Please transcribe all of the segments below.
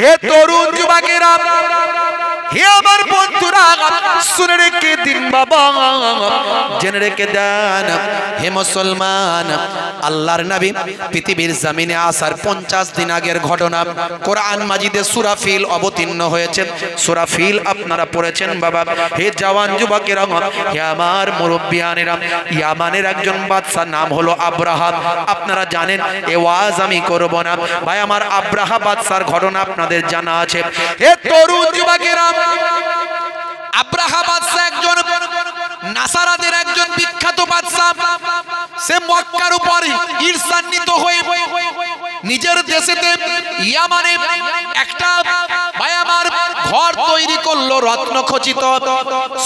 হে তরুণ যুবকেরা, হে আমার বন্ধুরা, শুনে রেখে দিন বাবা, জেনে রেখে দেন হে মুসলমান, আল্লাহর নবী পৃথিবীর জমিনে আসার 50 দিন আগের ঘটনা কোরআন মাজিদে সূরা ফিল অবতীর্ণ হয়েছে। সূরা ফিল আপনারা পড়েছেন বাবা। হে জওয়ান যুবকেরা, হে আমার মুরব্বিয়ানেরা, ইয়ামানের একজন বাদশা নাম হলো আব্রাহা। আপনারা জানেন, এ ওয়াজ আমি করব না ভাই আমার। আব্রাহা বাদশার ঘটনা আপনাদের জানা আছে। হে তরুণ যুবকেরা, আব্রাহা বাদশা একজন নাসারাদের একজন বিখ্যাত বাদশা। সে মক্কার উপর ঈর্ষান্বিত হয়ে নিজের দেশেতে ইয়ামানে একটা ভাই আমার ঘর তৈরি করলো, রত্ন খচিত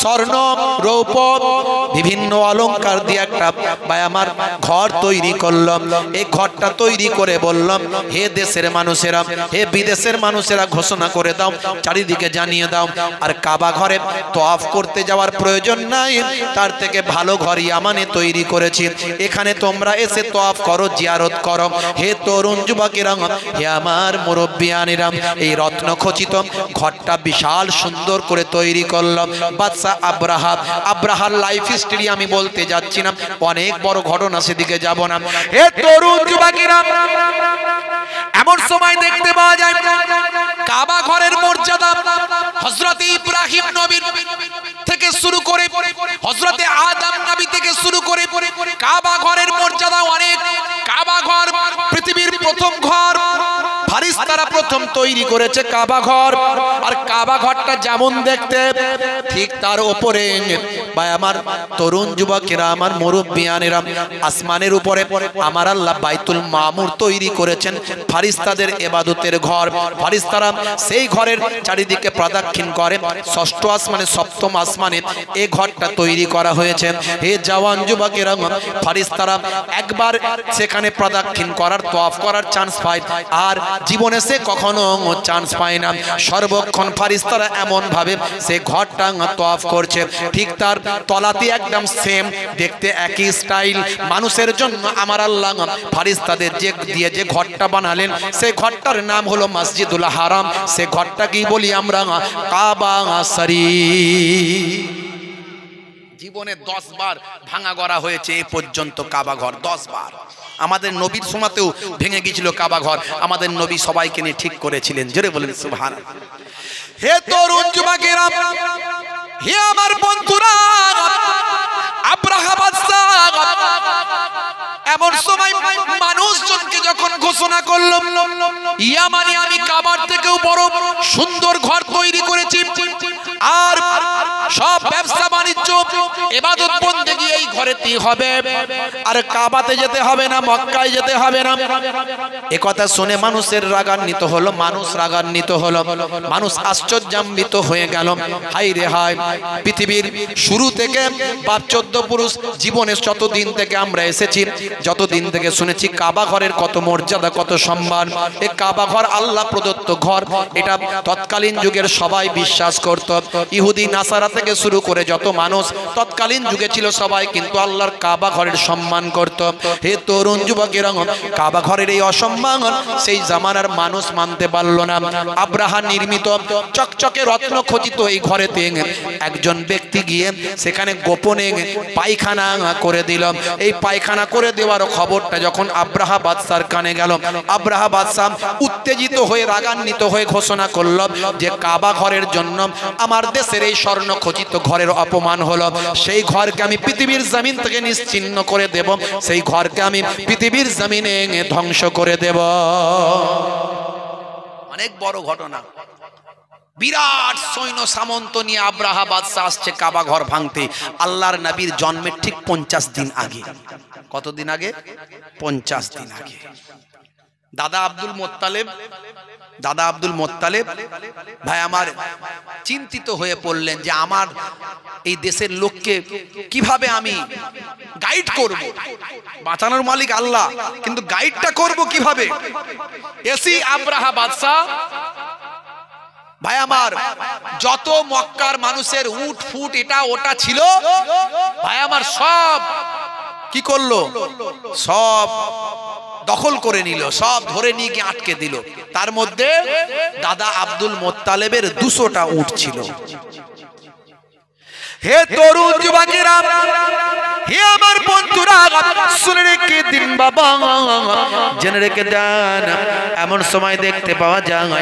স্বর্ণ রৌপ্য বিভিন্ন অলংকার দিয়ে একটা ভাই আমার ঘর তৈরি করলাম। এই ঘরটা তৈরি করে বললাম, হে দেশের মানুষেরা, হে বিদেশের মানুষেরা, ঘোষণা করে দাও, চারিদিকে জানিয়ে দাও, আর কাবা ঘরে তওয়াফ করতে যাওয়ার প্রয়োজন নাই, তার থেকে ভালো ঘর ইয়ামানে তৈরি করেছি, এখানে তোমরা এসে তওয়াফ করো, জিয়ারত করো। হে তরুণ যুবকেরা, হে আমার মুরব্বিয়ানেরা, এই রত্ন খচিত ঘরটা বিশাল সুন্দর করে তৈরি করলাম। বাদশা আব্রাহার লাইফ হিস্টরি আমি বলতে যাচ্ছি না, অনেক বড় ঘটনা, সেদিকে যাব না। হে তরুণ যুবকেরা, এমন সময় দেখতে পাওয়া যায় কাবা ঘরের মর্যাদা হযরতে ইব্রাহিম নবীর থেকে শুরু করে হযরতে আদম নবী থেকে শুরু করে কাবা ঘরের মর্যাদা অনেক। কাবা ঘর পৃথিবীর প্রথম ঘর, ফারিস্তারা প্রথম তৈরি করেছে কাবা ঘর। আর কাবা ঘরটা যেমন দেখতে, ঠিক তার উপরে ভাই আমার তরুণ যুবকেরা, আমার মুরব্বিয়ানেরা, আসমানের উপরে আমার আল্লাহ বাইতুল মামুর তৈরি করেছেন, ফারিস্তাদের ইবাদতের ঘর। ফারিস্তারা সেই ঘরের চারিদিকে প্রদক্ষিণ করে। ষষ্ঠ আসমানে, সপ্তম আসমানে এই ঘরটা তৈরি করা হয়েছে। হে জওয়ান যুবকেরা, ফারিস্তারা একবার সেখানে প্রদক্ষিণ করার, তওয়াফ করার চান্স পায়, আর জীবনে সে কখনো চান্স পায় না। সর্বক্ষণ ফারিস্তারা এমন ভাবে সে ঘরটা তওয়াফ করছে, ঠিক তার তলাতে একদম সেম দেখতে একই স্টাইল। মানুষের জন্য আমার আল্লাহ ফারিস্তাদের যে ঘরটা বানালেন, সেই ঘরটার নাম হলো মসজিদুল হারাম। সে ঘরটা কি বলি আমরা? কাবা শরীফ। জীবনে 10 বার ভাঙা গড়া হয়েছে এ পর্যন্ত কাবা ঘর, 10 বার। আমাদের নবীর সময়তেও ভেঙে গিয়েছিল কাবা ঘর, আমাদের নবী সবাইকে নিয়ে ঠিক করেছিলেন। জোরে বলেন সুবহানাল্লাহ। হে তরুণ যুবকেরা, হে আমার বন্ধুরা, আব্রাহা বাদশা এমন সময় মানুষজনকে যখন ঘোষণা করলো, ইয়ামানে আমি কাবার থেকেও বড় সুন্দর ঘর তৈরি করেছি, আর সব ব্যবসা বাণিজ্য ইবাদত বন্দেগী এই ঘরেতেই হবে, আর কাবাতে যেতে হবে না, মক্কায় যেতে হবে না। এ কথা শুনে মানুষের রাগান্বিত হলো, মানুষ রাগান্বিত হলো, মানুষ আশ্চর্যান্বিত হয়ে গেল। হাই রে হাই, পৃথিবীর শুরু থেকে 14 পুরুষ জীবনে যতদিন থেকে আমরা এসেছি, যতদিন থেকে শুনেছি কাবা ঘরের কত মর্যাদা, কত সম্মান। এই কাবা ঘর আল্লাহ প্রদত্ত ঘর, এটা তৎকালীন যুগের সবাই বিশ্বাস করত। ইহুদি নাসারা থেকে শুরু করে যত মানুষ তৎকালীন যুগে ছিল, সবাই কিন্তু আল্লাহর কাবা ঘরের সম্মান করত। হে তরুণ যুবকেরা, কাবা ঘরের এই অসম্মান সেই জামানার মানুষ মানতে পারল না। আব্রাহা নির্মিত চকচকে রত্ন খচিত এই ঘরেতে একজন ব্যক্তি গিয়ে সেখানে গোপনে পায়খানা করে দিল। এই পায়খানা করে দেওয়ার খবরটা যখন আব্রাহা বাদশার কানে গেল, আব্রাহা বাদশা উত্তেজিত হয়ে, রাগান্বিত হয়ে ঘোষণা করল যে কাবা ঘরের জন্য আমার দেশের এই স্বর্ণ খচিত ঘরের অপমান হলো, সেই ঘরকে আমি পৃথিবীর জমিন থেকে নিশ্চিহ্ন করে দেব, সেই ঘরকে আমি পৃথিবীর জমিনে ধ্বংস করে দেব। অনেক বড় ঘটনা। বিরাট সৈন্য সামন্ত নিয়ে আব্রাহা বাদশা আসছে কাবা ঘর ভাঙতে, আল্লাহর নবীর জন্মের ঠিক 50 দিন আগে। কতদিন আগে? 50 দিন আগে। দাদা আব্দুল মোত্তালেব ভাই আমার চিন্তিত হয়ে পড়লেন যে আমার এই দেশের লোককে কিভাবে আমি গাইড করব। বাঁচানোর মালিক আল্লাহ, কিন্তু গাইডটা করব কিভাবে? এসি আব্রাহা বাদশা ভাই আমার যত মক্কার মানুষের উট ফুট এটা ওটা ছিল ভাই আমার, সব কি করলো? সব দখল করে নিল, সব ধরে নিয়ে গিয়ে আটকে দিল। তার মধ্যে দাদা আব্দুল মোত্তালেবের 200টা উট ছিল। হে তরুণ যুবকেরা, হে আমার বন্ধুরা, শুনে রেখে দিন বাবা, জেনে রেখে দেন। এমন সময় দেখতে পাওয়া যায়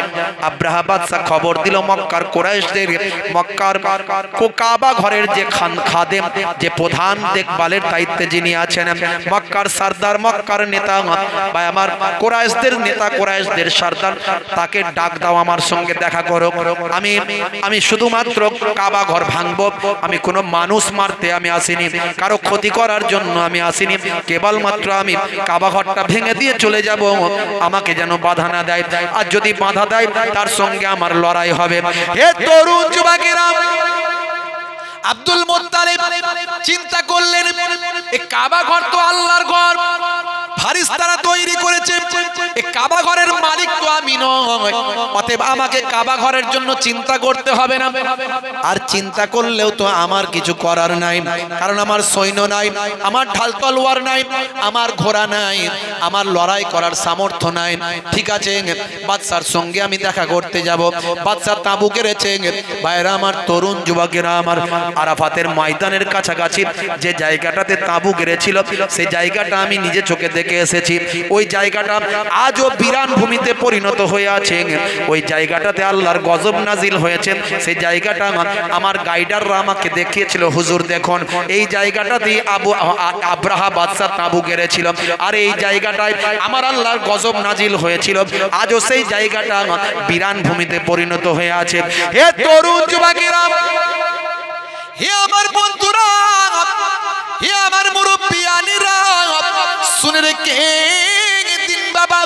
আব্রাহা বাদশা খবর দিল মক্কার কুরাইশদের, মক্কার কাবা ঘরের যে খাদেম, যে প্রধান দেখভালের দায়িত্বে যিনি আছেন, মক্কার সরদার, মক্কার নেতা বা আমার কুরাইশদের নেতা, কুরাইশদের সরদার, তাকে ডাক দাও, আমার সঙ্গে দেখা করো। আমি শুধুমাত্র কাবা ঘর ভাঙবো, আমি কোনো মানুষ মারতে আমি আসিনি, কারো ক্ষতি করার জন্য আমি আসিনি, কেবলমাত্র আমি কাবা ঘরটা ভেঙে দিয়ে চলে যাব, আমাকে যেন বাধা না দেয়, আর যদি বাধা দেয় তার সঙ্গে আমার লড়াই হবে। হে তরুণ যুবকেরা, আব্দুল মুত্তালিব চিন্তা করলেন, এই কাবা ঘর তো আল্লাহর ঘর, ফারিস্তারা তৈরি করেছে, এই কাবা ঘরের মালিক তো আমি নই, অতএব আমাকে কাবা ঘরের জন্য চিন্তা করতে হবে না। আর চিন্তা করলেও তো আমার কিছু করার নাই, কারণ আমার সৈন্য নাই, আমার ঢাল তলোয়ার নাই, আমার ঘোড়া নাই, আমার লড়াই করার সামর্থ্য নাই। ঠিক আছে, বাদশার সঙ্গে আমি দেখা করতে যাব। বাদশা তাঁবু গেড়েছে। ভাইরা আমার, তরুণ যুবকেরা আমার, আরাফাতের ময়দানের কাছাকাছি যে জায়গাটাতে তাঁবু গেড়েছিল, সেই জায়গাটা আমি নিজে চোখে দেখে এসেছি। ওই জায়গাটা আজও বিরান ভূমিতে পরিণত হয়ে আছে। ওই জায়গাটাতে আল্লাহর গজব নাজিল হয়েছে। সেই জায়গাটা আমার গাইডাররা আমাকে দেখিয়েছিল, হুজুর দেখুন এই জায়গাটাতেই আব্রাহা বাদশা তাঁবু গেড়েছিল, আর এই জায়গাটায় আমার আল্লাহর গজব নাজিল হয়েছিল। আজও সেই জায়গাটা বিরান ভূমিতে পরিণত হয়ে আছে। হে তরুণ যুবকেরা, হে আমার বন্ধুরা, হে আমার মুরব্বিয়ানিরা, শুনে রেখে দিন বাবা,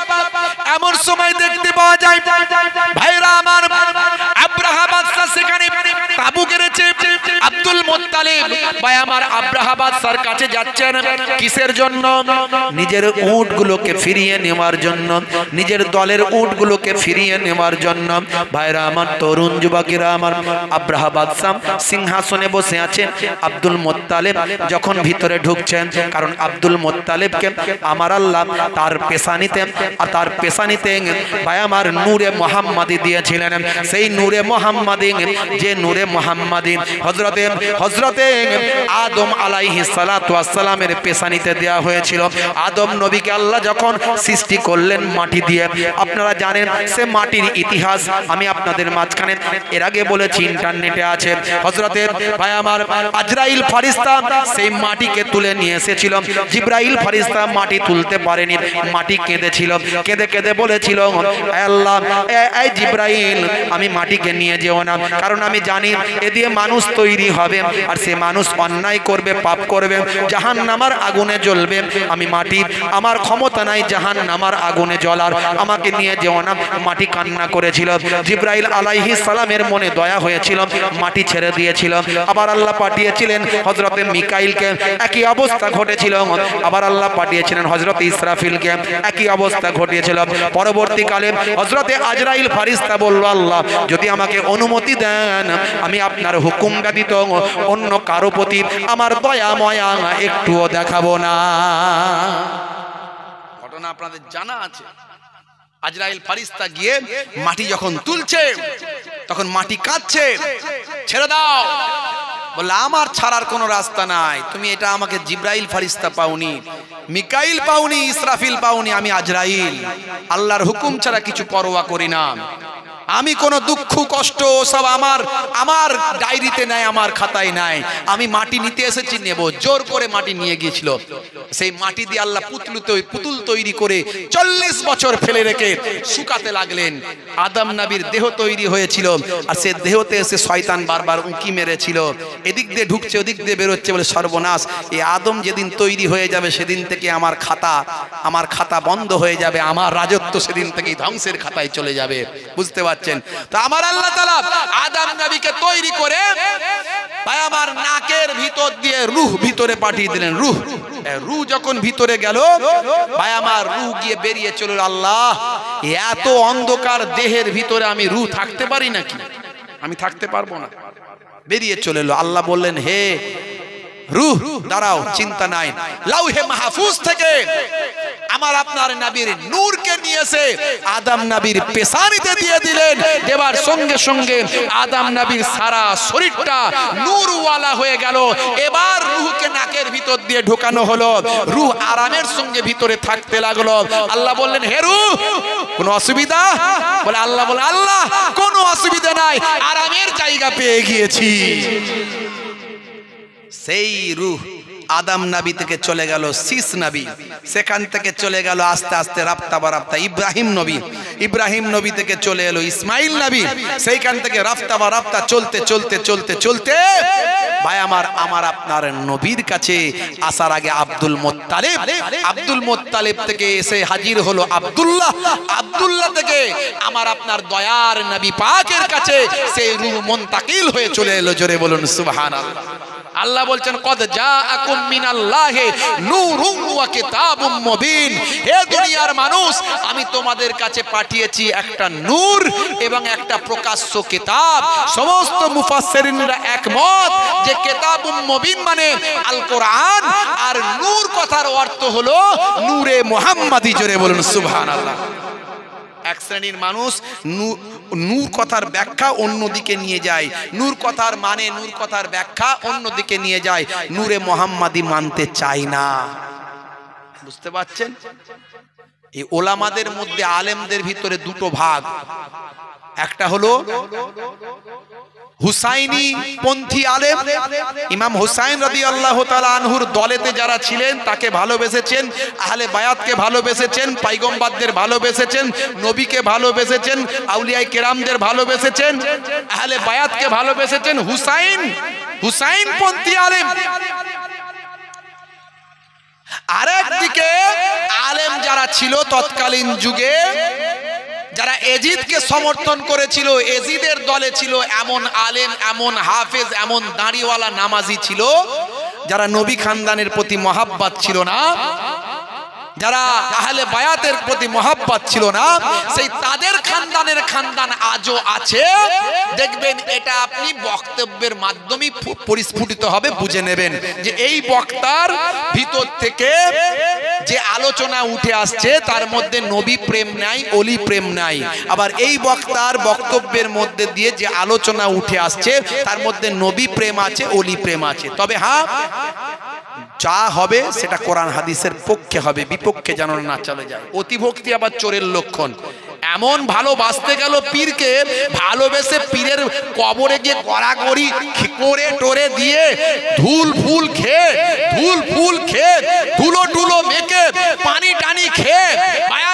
এমন সময় দেখতে পাওয়া যায় ভাইরা আমার, আব্রাহা বাদশা সেখানে তাঁবু গেড়েছে। আব্দুল মুত্তালিব ভাই আমার আব্রাহা বাদশার কাছে যাচ্ছেন, কিসের জন্য? নিজের উটগুলোকে ফিরিয়ে নেওয়ার জন্য, নিজের দলের উটগুলোকে ফিরিয়ে নেওয়ার জন্য। ভাইরা আমার, তরুণ যুবকেরা আমার, আব্রাহা বাদশা সিংহাসনে বসে আছেন। আব্দুল মুত্তালিব যখন ভিতরে ঢুকছেন, কারণ আব্দুল মুত্তালিবকে আমার আল্লাহ তার পেশানিতে ভাই আমার নূরে মুহাম্মাদি দিয়েছিলেন। সেই নূরে মুহাম্মাদি, যে নূরে মুহাম্মাদি হযরতে আদম আলাইহিস সালাতু ওয়াস সালামের পেশানিতে দেয়া হয়েছিল। আদম নবীকে আল্লাহ যখন সৃষ্টি করলেন মাটি দিয়ে, আপনারা জানেন সে মাটির ইতিহাস আমি আপনাদের মাঝখানে এর আগে বলেছি, ইন্টারনেটে আছে। হযরতে ভাই আমার আজরাইল ফেরেশতা সেই মাটিকে তুলে নিয়ে এসেছিল। জিবরাইল ফেরেশতা মাটি তুলতে পারেনি, মাটি কেঁদেছিল, কেঁদে কেঁদে বলেছিল, আল্লাহ এই জিবরাইল, আমি মাটিকে নিয়ে যেও না, কারণ আমি জানি এ দিয়ে মানুষ তৈরি হবে, আর সে মানুষ অন্যায় করবে, পাপ করবে, জাহান্নামের আগুনে জ্বলবে। আমি মাটি, আমার ক্ষমতা নাই জাহান্নামের আগুনে জ্বলার, আমাকে নিয়ে যেও না। মাটি কান্না করেছিল। জিবরাইল আলাইহিস সালামের মনে দয়া হয়েছিল, মাটি ছেড়ে দিয়েছিল। আবার আল্লাহ পাঠিয়েছিলেন হযরতে মিকাইলকে, একই অবস্থা ঘটেছিল। আবার আল্লাহ পাঠিয়েছিলেন হযরতে ইসরাফিলকে, একই অবস্থা ঘটিয়েছিল। পরবর্তীকালে হযরতে আজরাইল ফেরেশতা বলল, আল্লাহ যদি আমাকে অনুমতি দেন, আমি আপনার হুকুম ব্যতীত অন্য কারো প্রতি আমার দয়া ময়া একটুও দেখাবো না। ঘটনা আপনাদের জানা আছে। আজরাইল ফেরেশতা গিয়ে মাটি যখন তুলছে, তখন মাটি কাঁদছে, ছেড়ে দাও। বললে আমার ছাড়ার কোনো রাস্তা নাই, তুমি এটা আমাকে জিবরাইল ফেরেশতা পাওনি, মিকাইল পাওনি, ইসরাফিল পাওনি, আমি আজরাইল। আল্লাহর হুকুম ছাড়া কিছু পরোয়া করি না। আমি কোনো দুঃখ কষ্ট সব আমার ডায়েরিতে নাই, আমার খাতায় নাই। আমি মাটি নিতে এসেছি, নেব। জোর করে মাটি নিয়ে গিয়েছিল। সেই মাটি দিয়ে আল্লাহ পুতুল তৈরি করে 40 বছর ফেলে রেখে শুকাতে লাগলেন। আদম নবীর দেহ তৈরি হয়েছিল, আর সে দেহতে এসে শয়তান বারবার উঁকি মেরেছিল, এদিক দিয়ে ঢুকছে ওদিক দিয়ে বেরোচ্ছে, বলে সর্বনাশ, এই আদম যেদিন তৈরি হয়ে যাবে সেদিন থেকে আমার খাতা বন্ধ হয়ে যাবে, আমার রাজত্ব সেদিন থেকেই ধ্বংসের খাতায় চলে যাবে। বুঝতে পারছেন? তো আমার আল্লাহ তাআলা আদম নবীকে তৈরি করে ভাই আমার নাকের ভিতর দিয়ে রূহ ভিতরে পাঠিয়ে দিলেন। রূহ যখন ভিতরে গেল, ভাই আমার রূহ গিয়ে বেরিয়ে চলে। আল্লাহ, এত অন্ধকার দেহের ভিতরে আমি রূহ থাকতে পারি নাকি? আমি থাকতে পারবো না। বেরিয়ে চলে এলো। আল্লাহ বললেন, হে রূহ দাঁড়াও, চিন্তা নাই, লাউহে মাহফুজ থেকে আমার আপনার নবীর নূরকে নিয়েছে আদম নবীর পেশানিতে দিয়ে দিলেন। দেবার সঙ্গে সঙ্গে আদম নবীর সারা শরীরটা নূরওয়ালা হয়ে গেল। এবার রূহকে নাকের ভিতর দিয়ে ঢোকানো হলো, রূহ আরামের সঙ্গে ভিতরে থাকতে লাগলো। আল্লাহ বললেন, হে রূহ, কোনো অসুবিধা? বলে আল্লাহ বলে, আল্লাহ কোনো অসুবিধা নাই, আরামের জায়গা পেয়ে গিয়েছি। সেই রূহ আদম নবী থেকে চলে গেল শীষ নবী, সেখান থেকে চলে গেল আস্তে আস্তে রাফতা বারাফতা ইব্রাহিম নবী, ইব্রাহিম নবী থেকে চলে এলো ইসমাইল নবী, সেইখান থেকে রাফতা বারাফতা চলতে চলতে চলতে চলতে ভাই আমার আপনার নবীর কাছে আসার আগে আব্দুল মুত্তালিব, আব্দুল মুত্তালিব থেকে এসে হাজির হলো আব্দুল্লাহ, আব্দুল্লাহ থেকে আমার আপনার দয়ার নবী পাকের কাছে সেই রূহ মুনতাকিল হয়ে চলে এলো। জোরে বলুন সুবহানাল্লাহ। আল্লাহ বলছেন, কদ জাআকুম মিনাল্লাহি নূরুন ওয়া কিতাবুম মুবিন। হে দুনিয়ার মানুষ, আমি তোমাদের কাছে পাঠিয়েছি একটা নূর এবং একটা প্রকাশ্য কিতাব। সমস্ত মুফাসসিরিনরা একমত যে কিতাবুম মুবিন মানে আল কোরআন, আর নূর কথার অর্থ হলো নূরে মুহাম্মাদি। জোরে বলুন সুবহানাল্লাহ। এক শ্রেণীর মানুষ নূর কথার ব্যাখ্যা অন্যদিকে নিয়ে যায়, নূর কথার মানে, নূর কথার ব্যাখ্যা অন্যদিকে নিয়ে যায়, নূরে মুহাম্মাদি মানতে চায় না। বুঝতে পারছেন? এই ওলামাদের মধ্যে, আলেমদের ভিতরে দুটো ভাগ। একটা হলো হুসাইনি পন্থী আলেম, ইমাম হুসাইন রাদিয়াল্লাহু তাআলা আনহুর দলেতে যারা ছিলেন তাকে ভালোবেসেছেন, আহলে বায়াতকে ভালোবেসেছেন, পয়গম্বরদের ভালোবেসেছেন, নবীকে ভালোবেসেছেন, আউলিয়ায়ে কেরামদের ভালোবেসেছেন, আহলে বায়াতকে ভালোবেসেছেন। হুসাইন পন্থী আলেম। আরেকদিকে আলেম যারা ছিল তৎকালীন যুগে, যারা এজিদকে সমর্থন করেছিল, এজিদের দলে ছিল এমন আলেম, এমন হাফেজ, এমন দাড়িওয়ালা নামাজি ছিল যারা নবী খানদানের প্রতি মহাব্বত ছিল না, যারা আহলে বায়াতের প্রতি মহাব্বত ছিল না, সেই তাদের খানদানের খানদান আজও আছে। দেখবেন, এটা আপনি বক্তব্যের মাধ্যমে পরিস্ফুটিত হবে, বুঝে নেবেন যে এই বক্তার ভিতর থেকে যে আলোচনা উঠে আসছে তার মধ্যে নবী প্রেম নাই, অলি প্রেম নাই। আবার এই বক্তার বক্তব্যের মধ্যে দিয়ে যে আলোচনা উঠে আসছে তার মধ্যে নবী প্রেম আছে, অলি প্রেম আছে। তবে হ্যাঁ, যা হবে সেটা কোরআন হাদিসের পক্ষে হবে, বিপক্ষে যেন না চলে যায়। অতিভক্তি আবার চোরের লক্ষণ। এমন ভালোবাসতে গেল পীরকে, ভালোবেসে পীরের কবরে গিয়ে গড়াগড়ি করে টোরে দিয়ে ধুল ফুল খেয়ে ধুলো টুলো মেখে পানি টানি খেয়ে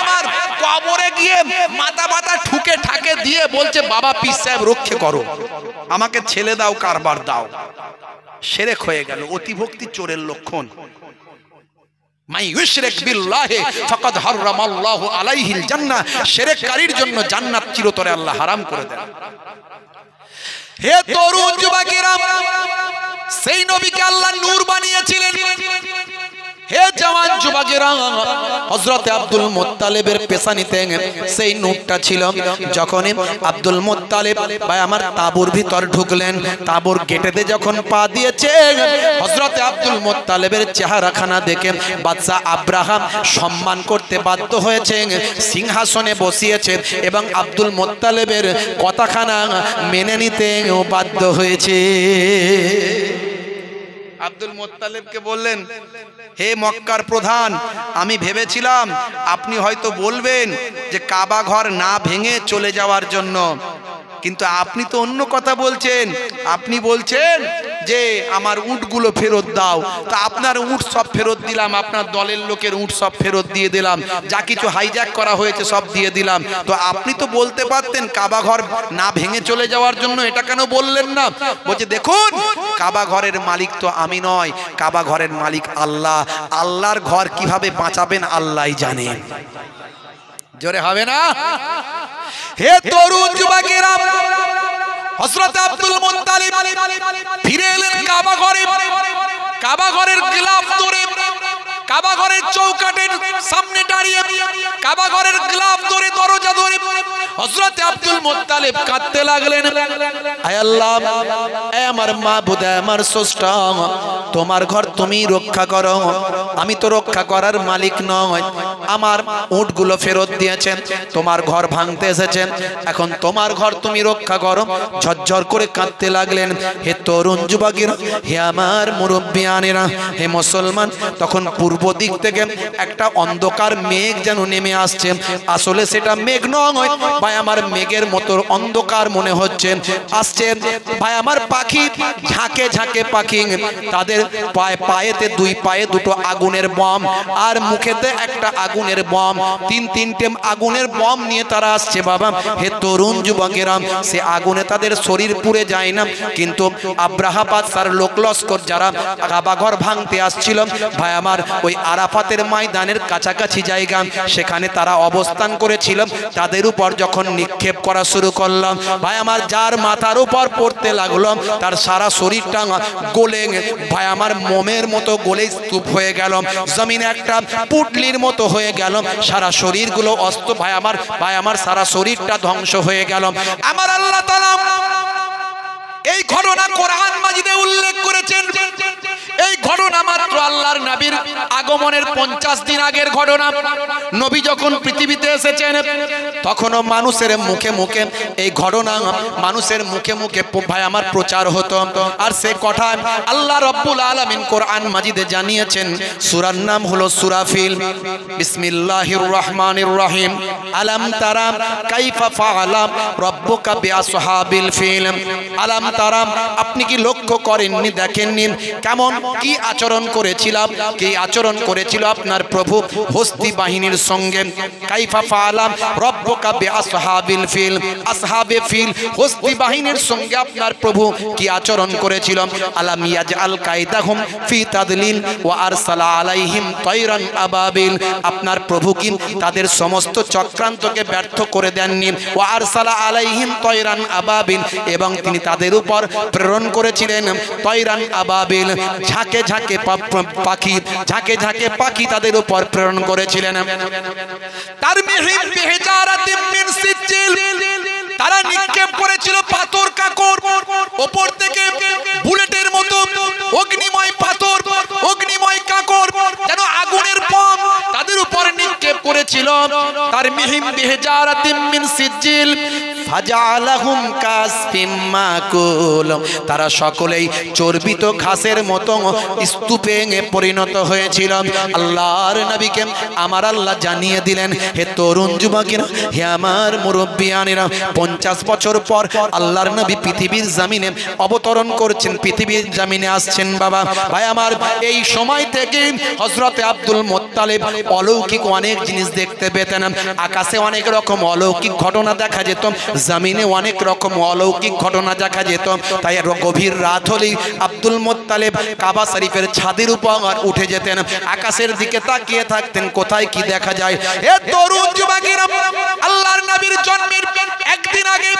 আমার কবরে গিয়ে মাথা মাথা ঠুকে ঠাকে দিয়ে বলছে, বাবা পীর সাহেব রক্ষে করো, আমাকে ছেলে দাও, কারবার দাও। শিরক হয়ে গেল। অতিভক্তি চোরের লক্ষণ। মাই ইউশরিক বিল্লাহি ফাকাদ হারামাল্লাহু আলাইহিল জান্নাহ। শিরককারীর জন্য জান্নাত চিরতরে আল্লাহ হারাম করে দেন। হে তরুণ যুবকেরা, সেই নবীকে আল্লাহ নূর বানিয়েছিলেন। হে জওয়ান যুবকেরা, হযরত আব্দুল মুত্তালিবের পেশানিতে সেই নূরটা ছিল। যখন আব্দুল মুত্তালিব ভাই আমার তাঁবুর ভিতর ঢুকলেন, তাঁবুর গেটেতে যখন পা দিয়েছে, হযরত আব্দুল মুত্তালিবের চেহারাখানা দেখে বাদশা আব্রাহাম সম্মান করতে বাধ্য হয়েছে, সিংহাসনে বসিয়েছে এবং আব্দুল মুত্তালিবের কথাখানা মেনে নিতে বাধ্য হয়েছে। আব্দুল মুত্তালিবকে বললেন, হে মক্কার প্রধান, আমি ভেবেছিলাম আপনি হয়তো বলবেন যে কাবা ঘর না ভেঙে চলে যাওয়ার জন্য, কিন্তু আপনি তো অন্য কথা বলছেন। আপনি বলছেন যে আমার উটগুলো ফেরত দাও। তা আপনার উট সব ফেরত দিলাম, আপনার দলের লোকের উট সব ফেরত দিয়ে দিলাম, যা কিছু হাইজ্যাক করা হয়েছে সব দিয়ে দিলাম। তো আপনি তো বলতে পারতেন কাবা ঘর না ভেঙে চলে যাওয়ার জন্য, এটা কেন বললেন না? বলছে, দেখুন, কাবা ঘরের মালিক তো আমি নয়, কাবা ঘরের মালিক আল্লাহ। আল্লাহর ঘর কিভাবে বাঁচাবেন আল্লাহই জানেন। জোরে হবে না? হে তরুণ যুবকেরা, হযরত আব্দুল মুত্তালিব ফিরে এলেন কাবা ঘরে। কাবা ঘরের গিলাফ ধরে কাবা ঘরের চৌকাঠের সামনে দাঁড়িয়ে কাবা ঘরের গ্লাভ ধরে দরজা ধরে হযরত আব্দুল মুত্তালিব কাঁদতে লাগলেন, আয় আল্লাহ, আয় আমার মাবুদ, আমার স্রষ্টা, তোমার ঘর তুমি রক্ষা করো, আমি তো রক্ষা করার মালিক নয়। আমার উটগুলো ফেরত দিয়েছেন, তোমার ঘর ভাঙতে এসেছেন, এখন তোমার ঘর তুমি রক্ষা করো। ঝরঝর করে কাঁদতে লাগলেন। হে তরুণ যুবকেরা, হে আমার মুরব্বিয়ানেরা, হে মুসলমান, তখন পূর্ব দিক থেকে একটা অন্ধকার মেঘ যেন নেমে আসছে। আসলে সেটা মেঘ নয় ভাই আমার, মেঘের মতো অন্ধকার মনে হচ্ছে আসছে ভাই আমার। পাখি ঝাঁকে ঝাঁকে পাখি, তাদের পায়েতে দুই পায়ে দুটো আগুনের বম, আর মুখেতে একটা আগুনের বম, তিনটে আগুনের বম নিয়ে তারা আসছে বাবা। হে তরুণ যুবকেরা, সে আগুনে তাদের শরীর পুড়ে যায় না, কিন্তু আব্রাহা বাদশার লোক লস্কর যারা কাবা ঘর ভাঙতে আসছিল ভাই আমার, ওই আরাফাতের ময়দানের কাছাকাছি জায়গা, সেখানে তারা অবস্থান করেছিল। তাদের উপর যখন নিক্ষেপ করা শুরু করলাম ভাই আমার, যার মাথার উপর পড়তে লাগলো তার সারা শরীরটা গলে ভাই আমার মোমের মতো গলে স্তূপ হয়ে গেল, জমিনে একটা পুটলির মতো হয়ে গেল, সারা শরীরগুলো অস্ত ভাই আমার সারা শরীরটা ধ্বংস হয়ে গেল। আমার আল্লাহ তাআলা এই ঘটনা কোরআন মাজিদে উল্লেখ করেছেন। এই ঘটনা মাত্র আল্লাহর নবীর আগমনের 50 দিন আগের ঘটনা। নবী যখন পৃথিবীতে এসেছেন তখনও মানুষের মুখে মুখে এই ঘটনা, মানুষের মুখে মুখে ভাই আমার প্রচার হতো। আর সে কথা আল্লাহ রাব্বুল আলামিন কোরআন মাজিদে জানিয়েছেন। সূরার নাম হলো সূরা ফিল। বিসমিল্লাহির রহমানির রহিম। আলাম তারা কাইফা ফাআলা রাব্বুকা বিআসহাবিল ফিল। আলাম তারা, আপনি কি লক্ষ্য করেননি, দেখেননি কেমন কি আচরণ করেছিলাম, কি আচরণ করেছিল আপনার প্রভু হস্তি বাহিনীর সঙ্গে। কাইফা ফাআলা রাব্বুকা বিআসহাবিল ফিল। আসহাবে ফিল হস্তি বাহিনীর সঙ্গে আপনার প্রভু কি আচরণ করেছিল। আলাম ইয়াজআল কায়দাহুম ফি তাদলিল ওয়া আরসালা আলাইহিম তায়রান আবাবিল। আপনার প্রভু কি তাদের সমস্ত চক্রান্তকে ব্যর্থ করে দেননি। ওয়া আরসালা আলাইহিম তায়রান আবাবিল, এবং তিনি তাদের উপর প্রেরণ করেছিলেন তায়রান আবাবিল, ঝাঁকে ঝাঁকে পাখি, ঝাঁকে ঝাঁকে পাখি তাদের উপর প্রেরণ করেছিলেন। তারমিহিম বিহিজারাতিম মিন সিজ্জিল, তারা নিক্ষেপ করেছিল পাথর কাকর, উপর থেকে বুলেটের মতো অগ্নিময় পাথর, অগ্নিময় কাকর, যেন আগুনের বম তাদের উপর নিক্ষেপ করেছিল। তারমিহিম বিহিজারাতিম মিন সিজ্জিল ফাজআলাহুম কাসফিম মাকুল, তারা সকলেই চর্বিত ঘাসের মতো স্তূপে পরিণত হয়েছিল। আল্লাহর নবীকে আমার আল্লাহ জানিয়ে দিলেন, হে তরুণ যুবকেরা, হে আমার মুরব্বিয়ানেরা, 50 বছর পর আল্লাহর নবী পৃথিবীর জমিনে অবতরণ করছেন, পৃথিবীর জমিনে আসছেন বাবা। ভাই আমার, এই সময় থেকে হযরত আব্দুল মুত্তালিব অলৌকিক অনেক জিনিস দেখতে পেতেন। আকাশে অনেক রকম অলৌকিক ঘটনা দেখা যেত, জমিনে অনেক রকম অলৌকিক ঘটনা দেখা যেত। তাই গভীর রাত হলেই আব্দুল মুত্তালিব কাবা শরীফের ছাদের উপর উঠে যেতেন, আকাশের দিকে তাকিয়ে থাকতেন কোথায় কি দেখা যায়। এ তরুণ যুবকেরা, আল্লাহর নবীর জন্মের একদিন আগে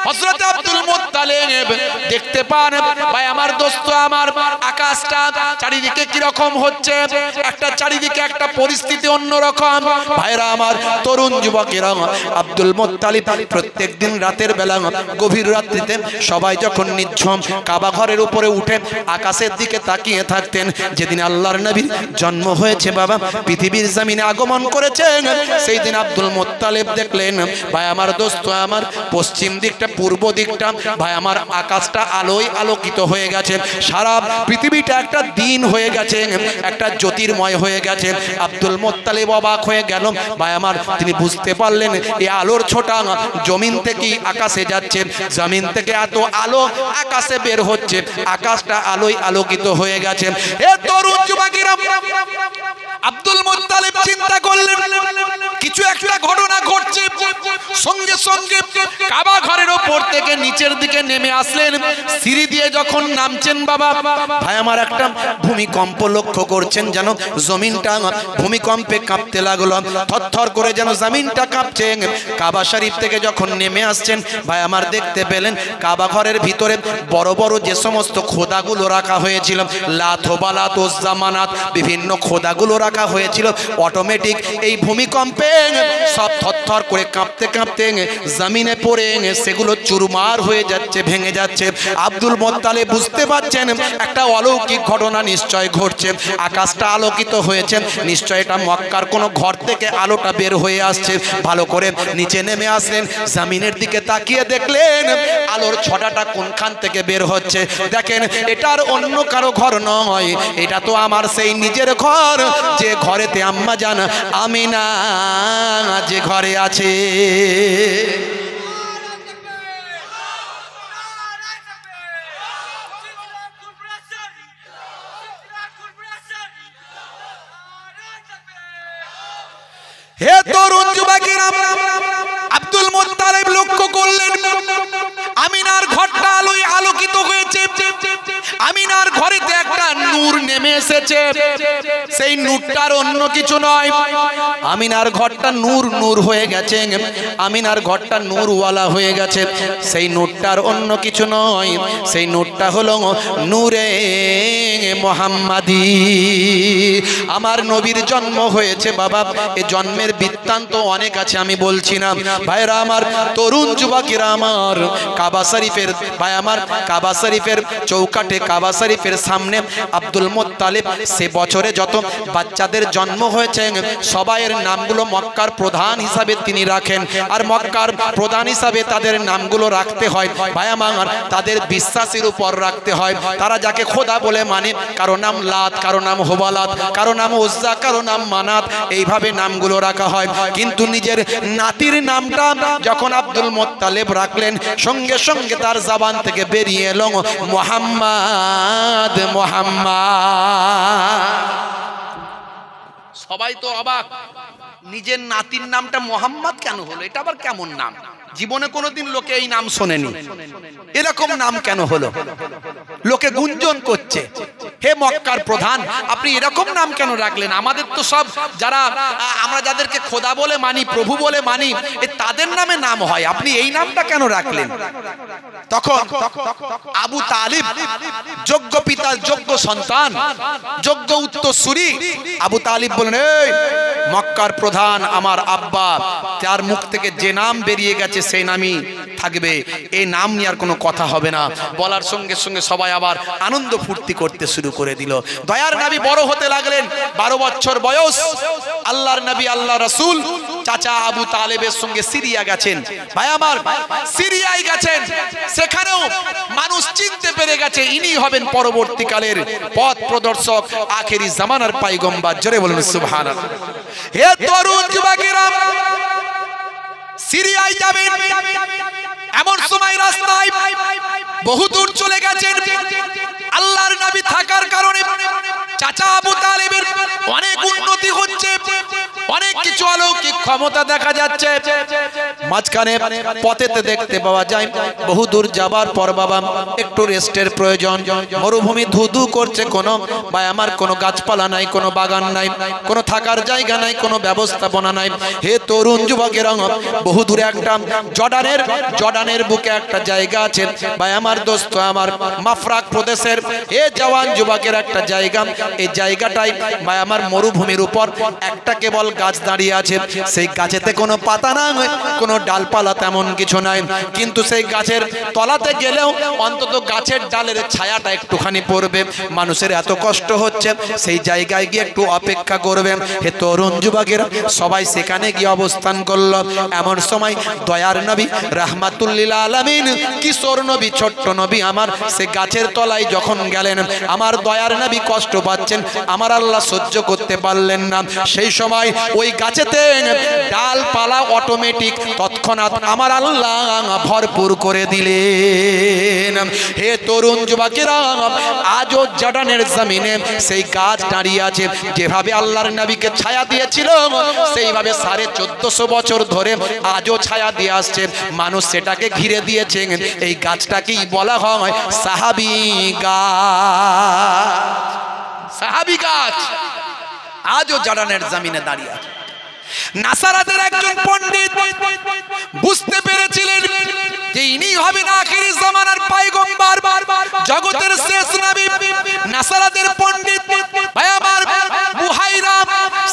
হযরত আব্দুল মুত্তালিব দেখতে পান ভাই আমার দোস্ত আমার, আকাশটা চারিদিকে কি রকম হচ্ছে, একটা চারিদিকে একটা পরিস্থিতি অন্যরকম। ভাইরা আমার, তরুণ যুবকেরা, আব্দুল মুত্তালিব প্রত্যেকদিন রাতের বেলা গভীর রাত্রিতে সবাই যখন নিঝুম কাবা ঘরের উপরে উঠে আকাশের দিকে তাকিয়ে থাকতেন। যেদিন আল্লাহর নবীর জন্ম হয়েছে বাবা, পৃথিবীর জমিনে আগমন করেছেন, সেই দিন আব্দুল মুত্তালিব দেখলেন ভাই আমার দোস্ত আমার, পশ্চিম দিকটা পূর্ব দিকটা ভাই আমার আকাশটা আলোয় আলোকিত হয়ে গেছে, সারা পৃথিবীটা একটা দিন হয়ে গেছে, একটা জ্যোতির্ময় হয়ে গেছে। আব্দুল মুত্তালিব অবাক হয়ে গেল ভাই আমার, তিনি বুঝতে পারলেন এই আলোর ছোটা জমিন থেকে আকাশে যাচ্ছে, জমিন থেকে এত আলো আকাশে বের হচ্ছে, আকাশটা আলোয় আলোকিত হয়ে গেছে। এ তরুণ যুবকেরা, আব্দুল মুত্তালিব চিন্তা করলেন কিছু একটা ঘটনা ঘটছে। সঙ্গে সঙ্গে কাবা ঘরের উপর থেকে নিচের দিকে নেমে আসলেন। সিঁড়ি দিয়ে যখন নামছেন বাবা ভাই আমার একটা ভূমিকম্প লক্ষ্য করছেন, যেন জমিনটা ভূমিকম্পে কাঁপতে লাগলো, থরথর করে যেন জমিনটা কাঁপছে। কাবা শরীফ থেকে যখন নেমে আসছেন ভাই আমার দেখতে পেলেন কাবা ঘরের ভিতরে বড় বড় যে সমস্ত খোদাগুলো রাখা হয়েছিল, লাত বালাত উজ্জা মানাত বিভিন্ন খোদাগুলো রাখা হয়েছিল, অটোমেটিক এই ভূমিকম্পে সব থরথর করে কাঁপতে কাঁপতে জমিনে পড়ে সেগুলো চুরমার হয়ে যাচ্ছে, ভেঙে যাচ্ছে। আব্দুল মুত্তালিব বুঝতে পারছেন একটা অলৌকিক ঘটনা নিশ্চয় ঘটছে, আকাশটা আলোকিত হয়েছে, নিশ্চয় এটা মক্কার কোনো ঘর থেকে আলোটা বের হয়ে আসছে। ভালো করে নিচে নেমে আসলেন, জমিনের দিকে তাকিয়ে দেখলেন আলোর ছটাটা কোনখান থেকে বের হচ্ছে। দেখেন এটা আর অন্য কারো ঘর নয়, এটা তো আমার সেই নিজের ঘর, যে ঘরেতে আম্মা জান আমিনা যে ঘরে আছে। হে তরুণ যুবকেরা, আব্দুল মুত্তালিব লক্ষ্য করলেন আমিনার ঘরটা আলোয় আলোকিত হয়েছে, আমিনার ঘরেতে একটা নূর নেমে এসেছে। সেই নূরটার অন্য কিছু নয়, আমিনার ঘরটা নূর নূর হয়ে গেছে, আমিনার ঘরটা নূরওয়ালা হয়ে গেছে। সেই নূরটার অন্য কিছু নয়, সেই নূরটা হলো নূরে মুহাম্মাদি। আমার নবীর জন্ম হয়েছে বাবা, এই জন্মের বৃত্তান্ত অনেক আছে, আমি বলছি না ভাইরা আমার, তরুণ যুবকেরা আমার, কাবা শরীফের ভাই আমার, কাবা শরীফের চৌকাঠে, কাবা শরীফের সামনে আব্দুল মুত্তালিব সে বছরে যত বাচ্চাদের জন্ম হয়েছে সবাইয়ের নামগুলো মক্কার প্রধান হিসাবে তিনি রাখেন। আর মক্কার প্রধান হিসাবে তাদের নামগুলো রাখতে হয় ভাই আমার, তাদের বিশ্বাসের উপর রাখতে হয়। তারা যাকে খোদা বলে মানে, কারো নাম লাত, কারো নাম হুবালাত, কারো নাম উজ্জা, কারো নাম মানাত, এইভাবে নামগুলো রাখা হয়। কিন্তু নিজের নাতির নামটা যখন আব্দুল মুত্তালিব রাখলেন, সঙ্গে সঙ্গে তার জবান থেকে বেরিয়ে এলো মুহাম্মদ মুহাম্মদ। সবাই তো অবাক, নিজের নাতির নামটা মুহাম্মদ কেন হলো? এটা আবার কেমন নাম? জীবনে কোনোদিন লোকে এই নাম শোনেনি, এরকম নাম কেন হলো? লোকে গুঞ্জন করছে, হে মক্কার প্রধান আপনি এরকম নাম কেন রাখলেন? আমাদের তো সব যারা আমরা যাদেরকে খোদা বলে মানি, প্রভু বলে মানি, তাদের নামে নাম হয়, আপনি এই নামটা কেন রাখলেন? তখন আবু তালিব যোগ্য পিতা, যোগ্য সন্তান, যোগ্য উত্তরসূরি আবু তালিব বলেন, এই মক্কার প্রধান আমার আব্বা, তার মুখ থেকে যে নাম বেরিয়ে গেছে সেই নামই থাকবে, এই নাম নিয়ে আর কোনো কথা হবে না। বলার সঙ্গে সঙ্গে সবাই আবার আনন্দ ফুর্তি করতে শুরু করে দিল। দয়ার নবী বড় হতে লাগলেন, 12 বছর বয়স। আল্লাহর নবী, আল্লাহ রাসূল চাচা আবু তালেবের সঙ্গে সিরিয়া গেছেন। ভাই আমার, সিরিয়ায় গেছেন, সেখানেও মানুষ চিনতে পেরে গেছে ইনি হবেন পরবর্তীকালের পথ প্রদর্শক, আখেরি জামানার পয়গম্বর। জোরে বলুন সুবহানাল্লাহ। হে তরুণ যুবকেরা, সিরিয়ায় যাবেন, এমন সময় রাস্তায় বহু দূর চলে গেছেন। আল্লাহর নবী থাকার কারণে চাচা আবু তালেবের অনেক উন্নতি হচ্ছে, অনেক কিছু অলৌকিক ক্ষমতা দেখা যাচ্ছে। মাঝখানে পথেতে দেখতে পাওয়া যায় বহু দূর যাবার পর বাবা একটু রেস্টের প্রয়োজন। মরুভূমি ধুধু করছে, কোনো বা আমার কোনো গাছপালা নাই, কোনো বাগান নাই, কোনো থাকার জায়গা নাই, কোনো ব্যবস্থাপনা নাই। হে তরুণ যুবকেরা, বহু দূরে একটা জর্ডানের বুকে একটা জায়গা আছে ভাই আমার, দোস্ত আমার, মাফরাক প্রদেশের হে জওয়ান যুবকের একটা জায়গা। এই জায়গাটাই ভাই আমার মরুভূমির উপর একটা কেবল গাছ দাঁড়িয়ে আছে। সেই গাছেতে কোনো পাতা নাই, কোনো ডালপালা তেমন কিছু নাই, কিন্তু সেই গাছের তলাতে গেলেও অন্তত গাছের ডালের ছায়াটা একটুখানি পড়বে। মানুষের এত কষ্ট হচ্ছে, সেই জায়গায় গিয়ে একটু অপেক্ষা করবে। হে তরুণ যুবকেরা, সবাই সেখানে গিয়ে অবস্থান করলো। এমন সময় দয়ার নবী রাহমাতুল্লিল আলামিন, কিশোর নবী, ছোট্ট নবী আমার, সে গাছের তলায় যখন গেলেন, আমার দয়ার নবী কষ্ট পাচ্ছেন, আমার আল্লাহ সহ্য করতে পারলেন না। সেই সময় ওই গাছের গাছেতে ডালপালা অটোমেটিক তৎক্ষণাৎ আমার আল্লাহ ভরপুর করে দিলেন। হে তরুণ যুবকেরা, আজও জর্ডানের জমিনে সেই গাছ দাঁড়িয়ে আছে। যেভাবে আল্লাহর নবীকে ছায়া দিয়েছিল সেইভাবে 1450 বছর ধরে আজও ছায়া দিয়ে আসছে। মানুষ সেটাকে ঘিরে দিয়েছে। এই গাছটাকেই বলা হয় সাহাবী গাছ। সাহাবী গাছ আজও জর্ডানের জমিনে দাঁড়িয়ে আছে। নাসারাতের একজন পণ্ডিত বুঝতে পেরেছিলেন যে ইনি হবেন আখিরি জামানার পয়গম্বর, জগতের শেষ নবী। নাসারাতের পণ্ডিত ভাই আমার বুহাইরা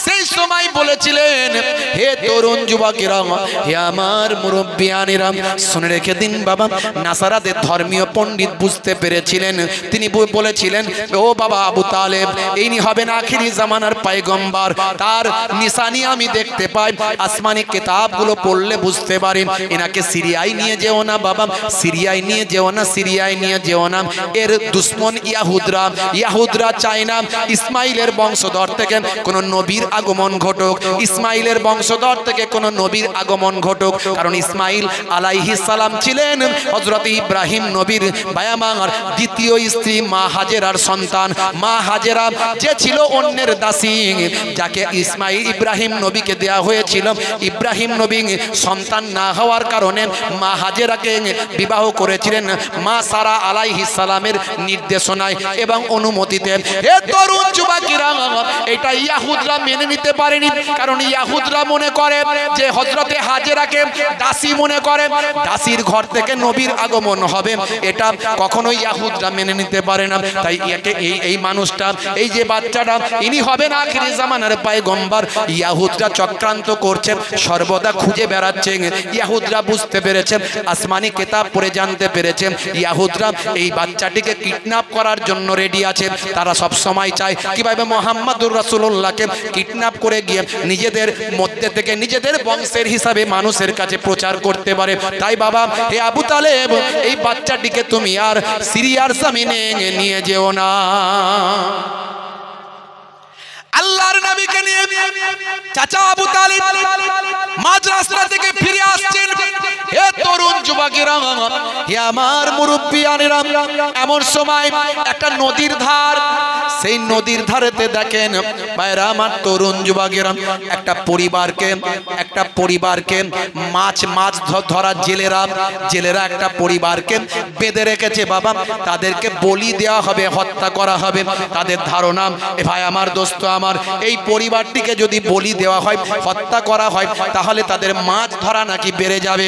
সেই সময় বলেছিলেন, হে তরুণ যুবকেরা, হে আমার মুরব্বিয়ানেরা, শুনে রেখে দিন বাবা। নাসারাতের ধর্মীয় পণ্ডিত বুঝতে পেরেছিলেন। তিনি বলেছিলেন, ও বাবা আবু তালেব, ইনি হবেন আখিরি জামানার পয়গম্বর। তার নিশানি আমি দেখতে পাই, আসমানি কিতাবগুলো পড়লে বুঝতে পারেন। এনাকে সিরিয়ায় নিয়ে যেও না বাবা, সিরিয়ায় নিয়ে যেও না, সিরিয়ায় নিয়ে যেও না। এর দুশ্মন ইয়াহুদরা চায় না ইসমাইলের বংশধর থেকে কোন নবীর আগমন ঘটুক, ইসমাইলের বংশধর থেকে কোন নবীর আগমন ঘটুক। কারণ ইসমাইল আলাইহিস সালাম ছিলেন হযরত ইব্রাহিম নবীর বায়ামার দ্বিতীয় স্ত্রী মা হাজেরার সন্তান। মা হাজেরা যে ছিল অন্যের দাসী, যাকে ইব্রাহিম নবীকে দেয়া হয়েছিল। ইব্রাহিম নবী সন্তান না হওয়ার কারণে মা হাজেরাকে বিবাহ করেছিলেন মা সারা আলাইহিস সালামের নির্দেশনায় এবং অনুমতিতে। হে তরুণ যুবকেরা, এটা ইয়াহুদরা মেনে নিতে পারেনি। কারণ ইয়াহুদরা মনে করে যে হযরতে হাজেরাকে দাসী মনে করে, দাসীর ঘর থেকে নবীর আগমন হবে, এটা কখনোই ইয়াহুদরা মেনে নিতে পারে না। তাই এই মানুষটা, এই যে বাচ্চাটা, ইনি হবেন আখিরি জামানার পয়গম্বর। ইয়াহুদরা চক্রান্ত করছে, সর্বদা খুঁজে বেড়াচ্ছে। ইয়াহুদরা বুঝতে পেরেছে, আসমানি কিতাব পড়ে জানতে পেরেছে, ইয়াহুদরা এই বাচ্চাটিকে কিডন্যাপ করার জন্য রেডি আছে। তারা সব সময় চায় কিভাবে মুহাম্মদুর রাসূলুল্লাহকে কিডন্যাপ করে গিয়ে নিজেদের মধ্যে থেকে নিজেদের বংশের হিসাবে মানুষের কাছে প্রচার করতে পারে। তাই বাবা, হে আবু তালেব, এই বাচ্চাটিকে তুমি আর সিরিয়ার জমিনে নিয়ে যেও না। আল্লাহর নবীকে নিয়ে চাচা আবু তালিব মাঝ রাস্তা থেকে ফিরে আসছেন। হে তরুণ যুবকেরা, হে আমার মুরব্বিয়ানেরা, এমন সময় একটা নদীর ধার, সেই নদীর ধারেতে দেখেন ভাইরা আমার তরুণ যুবকেরা, একটা পরিবারকে মাছ ধরা জেলেরা একটা পরিবারকে বেঁধে রেখেছে বাবা। তাদেরকে বলি দেওয়া হবে, হত্যা করা হবে। তাদের ধারণা, ভাই আমার দোস্ত আমার, এই পরিবারটিকে যদি বলি দেওয়া হয়, হত্যা করা হয়, তাহলে তাদের মাছ ধরা নাকি বেড়ে যাবে।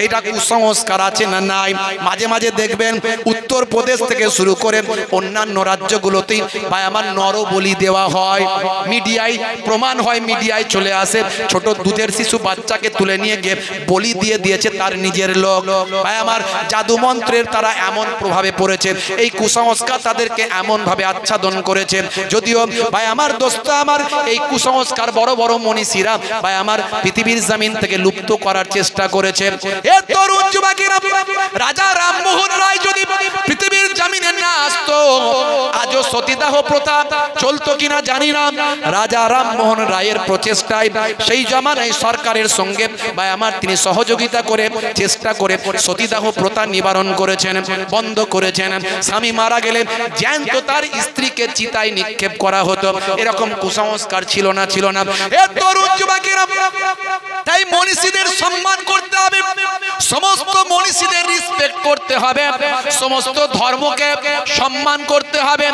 এটা কুসংস্কার আছে না নাই? মাঝে মাঝে দেখবেন উত্তর প্রদেশ থেকে শুরু করে অন্যান্য রাজ্যগুলোতেই ভাই আমার নর বলি দেওয়া হয়। মিডিয়ায় প্রমাণ হয়, মিডিয়ায় চলে আসে, ছোট দুধের শিশু বাচ্চাকে তুলে নিয়ে গিয়ে বলি দিয়ে দিয়েছে তার নিজের লোক। ভাই আমার জাদু মন্ত্রের তারা এমন প্রভাবে পড়েছে, এই কুসংস্কার তাদেরকে এমন ভাবে আচ্ছাদন করেছে। যদিও ভাই আমার দোস্ত আমার, এই কুসংস্কার বড় বড় মনীষীরা ভাই আমার পৃথিবীর জমিন থেকে লুপ্ত করার চেষ্টা করেছে। এ তরুণ যুবকেরা, রাজা রামমোহন রায় যদি পৃথিবীর জমিনে না আসতো, আজও সতীদাহ প্রথা চলতো কিনা জানি না। রাজা রামমোহন রায়ের প্রচেষ্টায় সেই জমানায় সরকারের সঙ্গে ভাই আমার তিনি সহযোগিতা করে চেষ্টা করে সতীদাহ প্রথা নিবারণ করেছেন, বন্ধ করেছেন। স্বামী মারা গেলে জ্যান্ত তার স্ত্রীকে চিতায় নিক্ষেপ করা হতো। এরকম কুসংস্কার ছিল না। এ তরুণ যুবকেরা, তাই মনীষীদের সম্মান করতে হবে, সমস্ত মনীষীদের রেসপেক্ট করতে হবে, সমস্ত ধর্মকে সম্মান করতে হবে।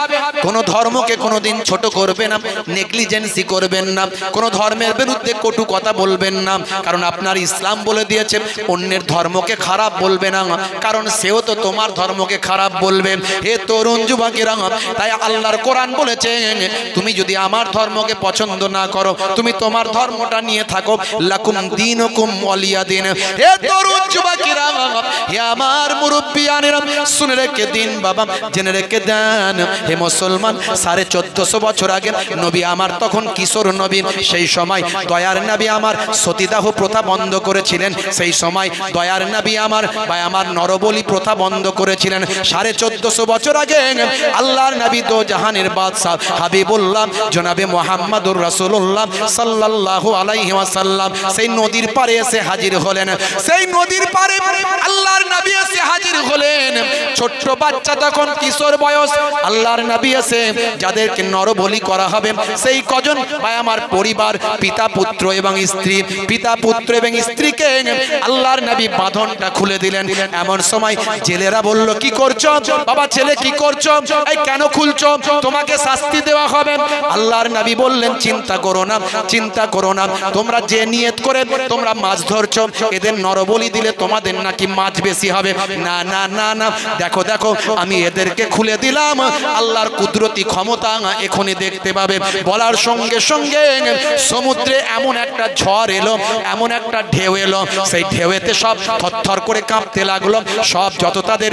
কোন ধর্মকে কোনোদিন ছোট করবে না, নেগলিজেন্সি করবেন না, কোন ধর্মের বিরুদ্ধে কটু কথা বলবেন না। কারণ আপনার ইসলাম বলে দিয়েছে অন্যের ধর্মকে খারাপ বলবে না, কারণ সেও তো তোমার ধর্মকে খারাপ বলবে। হে তরুণ যুবকেরা, তাই আল্লাহর কোরআন বলেছে, তুমি যদি আমার ধর্মকে পছন্দ না করো, তুমি তোমার ধর্মটা নিয়ে থাকো, লাকুম দীনুকুম ওয়ালিয়া দিন। হে তরুণ যুবকেরা, হে আমার মুরব্বিয়ানেরা শুনে রেখে দিন বাবা, জেনে রেখে দেন হে মুসলমান, 1450 বছর আগে নবী আমার তখন কিশোর নবী। সেই সময় দয়ার নবী আমার সতীদাহ প্রথা বন্ধ করেছিলেন। সেই সময় দয়ার নবী আমার নরবলি প্রথা বন্ধ করেছিলেন। 1450 বছর আগে আল্লাহর নবী দো জাহানের বাদশা হাবিবুল্লাহ জনাবে মুহাম্মদুর রাসূলুল্লাহ সাল্লাল্লাহু আলাইহি ওয়াসাল্লাম সেই নদীর পারে এসে হাজির হলেন। সেই নদীর পারে আল্লাহর নবী এসে হাজির হলেন। ছোট্ট বাচ্চা তখন কিশোর বয়স। আল্লাহর নবী এসে যাদেরকে নরবলি করা হবে সেই কজন ভাই আমার পরিবার, পিতা পুত্র এবং স্ত্রী, পিতা পুত্র এবং স্ত্রীকে আল্লাহর নবী বাঁধনটা খুলে দিলেন। এমন সময় জেলেরা বলল, কি করছো বাবা ছেলে, কি করছো, এই কেন খুলছো, তোমাকে শাস্তি দেওয়া হবে। আল্লাহর নবী বললেন, চিন্তা করো না, চিন্তা করো না, তোমরা যে নিয়ত করে তোমরা মাছ ধরছো, এদের নরবলি দিলে তোমাদের নাকি মাছ বেশি হবে। না না না না, দেখো দেখো আমি এদেরকে খুলে দিলাম, আল্লাহর কুদরতি ক্ষমতা এখনই দেখতে পাবে। বলার সঙ্গে সঙ্গে সমুদ্রে এমন একটা ঝড় এলো, এমন একটা ঢেউ এলো, সেই ঢেউতে সব থরথর করে কাঁপতে লাগলো। সব যত তাদের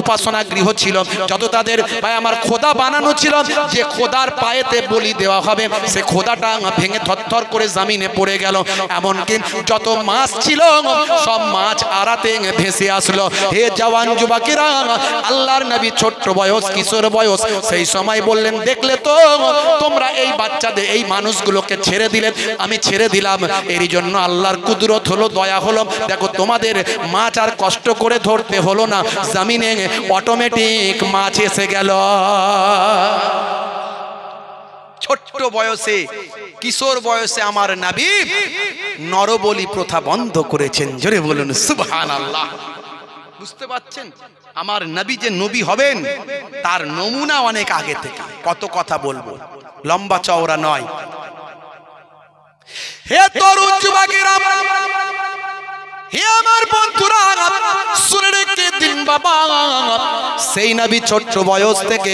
উপাসনা গৃহ ছিল, যত তাদের ভাই আমার খোদা বানানো ছিল, যে খোদার পায়েতে বলি দেওয়া হবে সে খোদাটা ভেঙে থরথর করে জমিনে পড়ে গেল। এমনকি যত মাছ ছিল সব মাছ আড়াতে ভেসে আসলো। হে জওয়ান যুবকেরা, আল্লাহর নবী ছোট্ট বয়স, কিশোর বয়স, সেই সময় বললেন, দেখলে তো তোমরা এই বাচ্চাদের, এই মানুষগুলোকে ছেড়ে দিলে, আমি ছেড়ে দিলাম, এরই জন্য আল্লাহর কুদরত হলো, দয়া হলো। দেখো তোমাদের মাছ আর কষ্ট করে ধরতে হলো না, জমিনে অটোমেটিক মাছ এসে গেল। ছোট্ট বয়সে, কিশোর বয়সে আমার নবী নরবলি প্রথা বন্ধ করেছেন। জোরে বলুন সুবহানাল্লাহ। বুঝতে পারছেন আমার নবী যে নবী হবেন তার নমুনা অনেক আগে থেকে। কত কথা বলবো, লম্বা চওড়া নয়। হে তরুণ যুবকেরা, হে আমার বন্ধুরা, শুনে রেখে দিন বাবা, সেই নবী ছোট্ট বয়স থেকে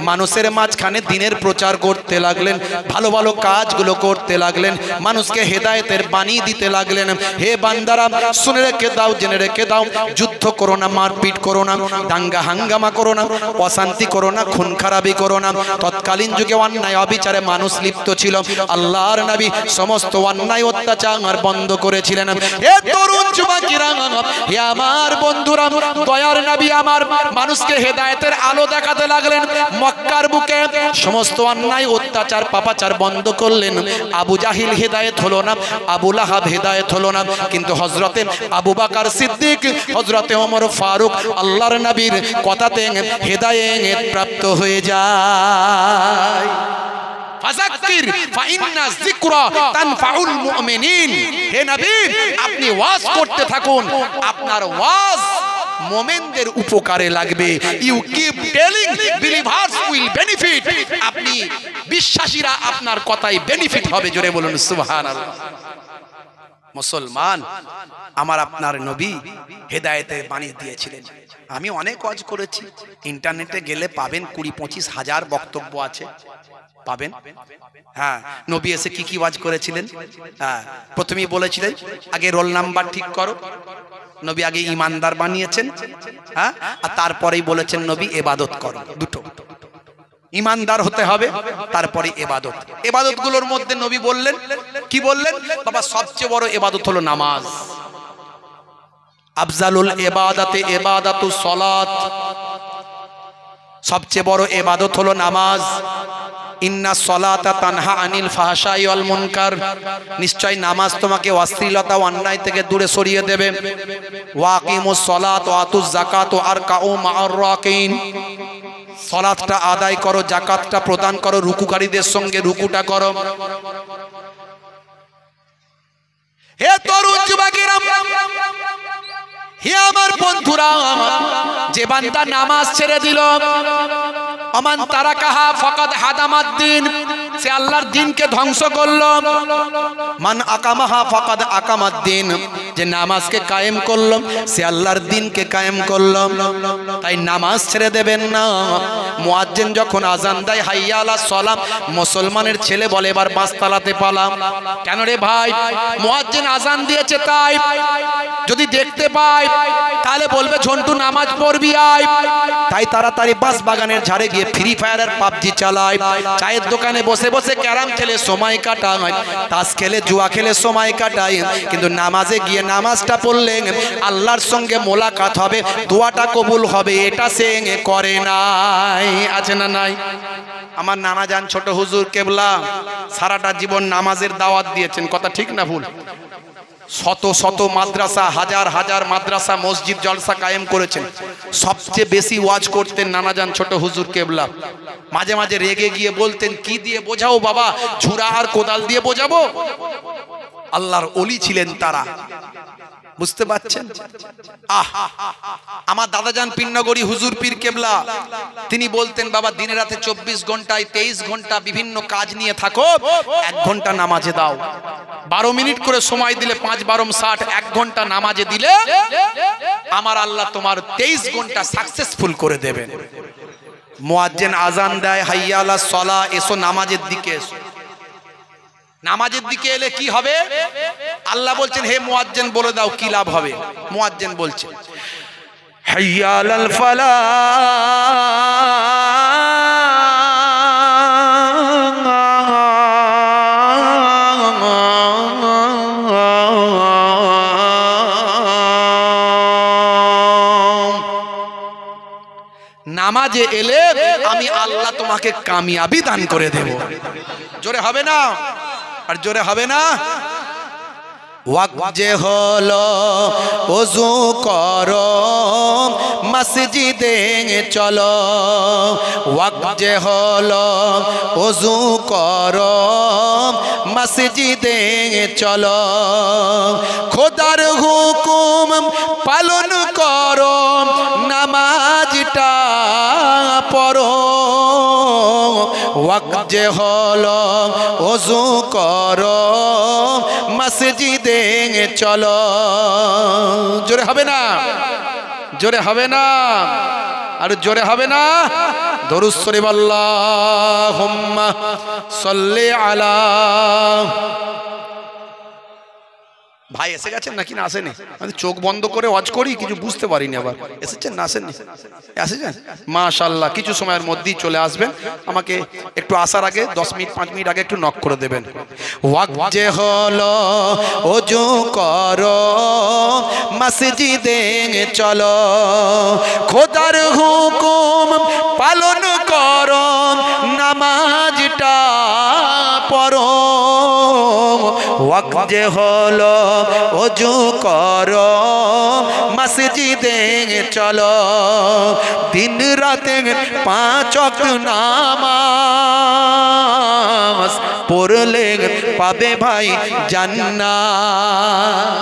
মানুষের মাঝখানে দিনের প্রচার করতে লাগলেন, ভালো ভালো কাজগুলো করতে লাগলেন, মানুষকে হেদায়েতের বাণী দিতে লাগলেন। হে বান্দারা, শুনে রেখে দাও, জেনে রেখে দাও, যুদ্ধ করো না, মারপিট করো না, দাঙ্গা হাঙ্গামা করো না, অশান্তি করো না, খুন খারাপি করো না। তৎকালীন যুগে অন্যায় অবিচারে মানুষ লিপ্ত ছিল। আল্লাহর নবী সমস্ত অন্যায় অত্যাচার বন্ধ করেছিলেন। হে তরুণ যুবকেরা, হে আমার বন্ধুরা, দয়ার নবী আমার মানুষকে হেদায়েতের আলো দেখাতে লাগলেন। মক্কার বুকে সমস্ত অন্যায় অত্যাচার পাপাচার বন্ধ করলেন। আবু জাহিল হেদায়েত হলো না, আবু লাহাব হেদায়েত হলো না, কিন্তু হযরতে আবু বকর সিদ্দিক, হযরতে ওমর ফারুক আল্লাহর নবীর কথাতে হেদায়েত প্রাপ্ত হয়ে যায়। ফাযাক্কির ফাইন্না যিকরা তানফাউল মুমিনিন। হে নবী, আপনি ওয়াজ করতে থাকুন, আপনার ওয়াজ মুমিনদের উপকারে লাগবে। You keep telling, believers will benefit. আপনি বিশ্বাসীরা আপনার কথাই বেনিফিট হবে। জোরে বলুন সুবহানাল্লাহ। মুসলমান, আমার আপনার নবী হেদায়েতের বাণী দিয়েছিলেন। আমি অনেক ওয়াজ করেছি, ইন্টারনেটে গেলে পাবেন 20-25 হাজার বক্তব্য আছে, পাবেন। হ্যাঁ, নবী এসে কি কি ওয়াজ করেছিলেন। হ্যাঁ, প্রথমেই বলেছিলেন আগে রোল নাম্বার ঠিক করো। নবী আগে ইমানদার বানিয়েছেন, হ্যাঁ, আর তারপরেই বলেছেন নবী ইবাদত করো। দুটো, ইমানদার হতে হবে, তারপরে ইবাদত। ইবাদতগুলোর মধ্যে নবী বললেন, কি বললেন বাবা, সবচেয়ে বড় ইবাদত হলো নামাজ। আফজালুল ইবাদাতে ইবাদাতুস সালাত, সবচেয়ে বড় ইবাদত হলো নামাজ। ইন্না সলাতা তানহা আনিল ফাহশাই ওয়াল মুনকার, নিশ্চয় নামাজ তোমাকে অশ্লীলতা ও অন্যায় থেকে দূরে সরিয়ে দেবে। ওয়াকিমুস সলাত ওয়া আতুজ যাকাত ওয়া আরকাউ মা'আর রাকিন, সালাতটা আদায় করো, যাকাতটা প্রদান করো, রুকুকারীদের সঙ্গে রুকুটা করো। হে তরুণ যুবকেরা, হে আমার বন্ধুরা, যে বান্দা নামাজ ছেড়ে দিল, আমান তারাকাহা ফাকাদ হাদামাদ্দিন, সে আল্লাহর দ্বীনকে ধ্বংস করলো। মান আকামাহা ফাকাদ আকামাদ্দিন, যে নামাজকে কায়েম করলো সে আল্লাহর দ্বীনকে কায়েম করলো। তাই নামাজ ছেড়ে দেবেন না। মুয়াজ্জিন যখন আজান দেয় হাইয়া আলাস সালাম, মুসলমানের ছেলে বলে এবার বাসতালাতে পালাম। কেন রে ভাই? মুয়াজ্জিন আজান দিয়েছে তাই। যদি দেখতে পায় তাহলে বলবে ঝন্টু নামাজ পড়বি আয়। তাই তাড়াতাড়ি বাস বাগানের ঝাড়ে গিয়ে ফ্রি ফায়ার আর পাবজি চালায়, চায়ের দোকানে বসে বসে ক্যারাম খেলে সময় কাটায়, তাস খেলে জুয়া খেলে সময় কাটায়। কিন্তু নামাজে গিয়ে নামাজটা পড়লে আল্লাহর সঙ্গে মোলাকাত হবে, দোয়াটা কবুল হবে, এটা সে করে নাই। আছে না নাই? আমার নানা জান ছোট হুজুর কেবলা সারাটা জীবন নামাজের দাওয়াত দিয়েছেন, কথা ঠিক না ভুল? শত শত মাদ্রাসা, হাজার হাজার মাদ্রাসা, মসজিদ, জলসা কায়েম করেছেন। সবচেয়ে বেশি ওয়াজ করতেন নানাজান ছোট হুজুর কেবলা। মাঝে মাঝে রেগে গিয়ে বলতেন, কি দিয়ে বোঝাও বাবা, ঝুরা আর কোদাল দিয়ে বোঝাবো? আল্লাহর ওলি ছিলেন তারা, বুঝতে পারছেন? আমার দাদাজান পীরনগরী হুজুর পীর কেবলা তিনি বলতেন, বাবা দিনে রাতে 24 ঘন্টায় 23 ঘন্টা বিভিন্ন কাজ নিয়ে থাকো, 1 ঘন্টা নামাজে দাও। 12 মিনিট করে সময় দিলে 5 12 60, 1 ঘন্টা নামাজে দিলে আমার আল্লাহ তোমার 23 ঘন্টা সাকসেসফুল করে দেবেন। মুয়াজ্জিন আজান দেয় হাইয়া আলাস সালাহ, এসো নামাজের দিকে এসো। নামাজের দিকে এলে কি হবে? আল্লাহ বলছেন, হে মুয়াজ্জিন বলে দাও কি লাভ হবে। মুয়াজ্জিন বলছে হাইয়া আলাল ফালাহ, নামাজে এলে আমি আল্লাহ তোমাকে কামিয়াবি দান করে দেব। জোরে হবে না? আর জোরে হবে না? ওয়াক্ত যে হলো ওযু করো মসজিদে চলো, ওয়াক্ত যে হলো ওযু করো মসজিদে চলো, খোদার হুকুম পালন করো, নামাজটা পড়ো। ওয়াক্ত যে হলো ওযু করো মসজিদে চলো। জোরে হবে না? জোরে হবে না? আর জোরে হবে না? দরুদ শরীফ আল্লাহুম্মা সাল্লি আলা। ভাই এসে গেছেন নাকি না আসেনি? আমি চোখ বন্ধ করে ওয়াজ করি, কিছু বুঝতে পারিনি। আবার এসেছেন না আসেননি? এসেছেন, মাশাআল্লাহ। কিছু সময়ের মধ্যেই চলে আসবেন। আমাকে একটু আসার আগে 10 মিনিট 5 মিনিট আগে একটু নক করে দেবেন। ওয়াক্ত যে হলো ওযু করো মসজিদে চলো, খোদার হুকুম পালন করো, নামাজটা পড়ো। ওয়াক্ত যে হলো ওযু করো মসজিদে চলো, দিন রাতে 5 ওয়াক্ত নামাজ পড়লে পাবে ভাই জান্নাত।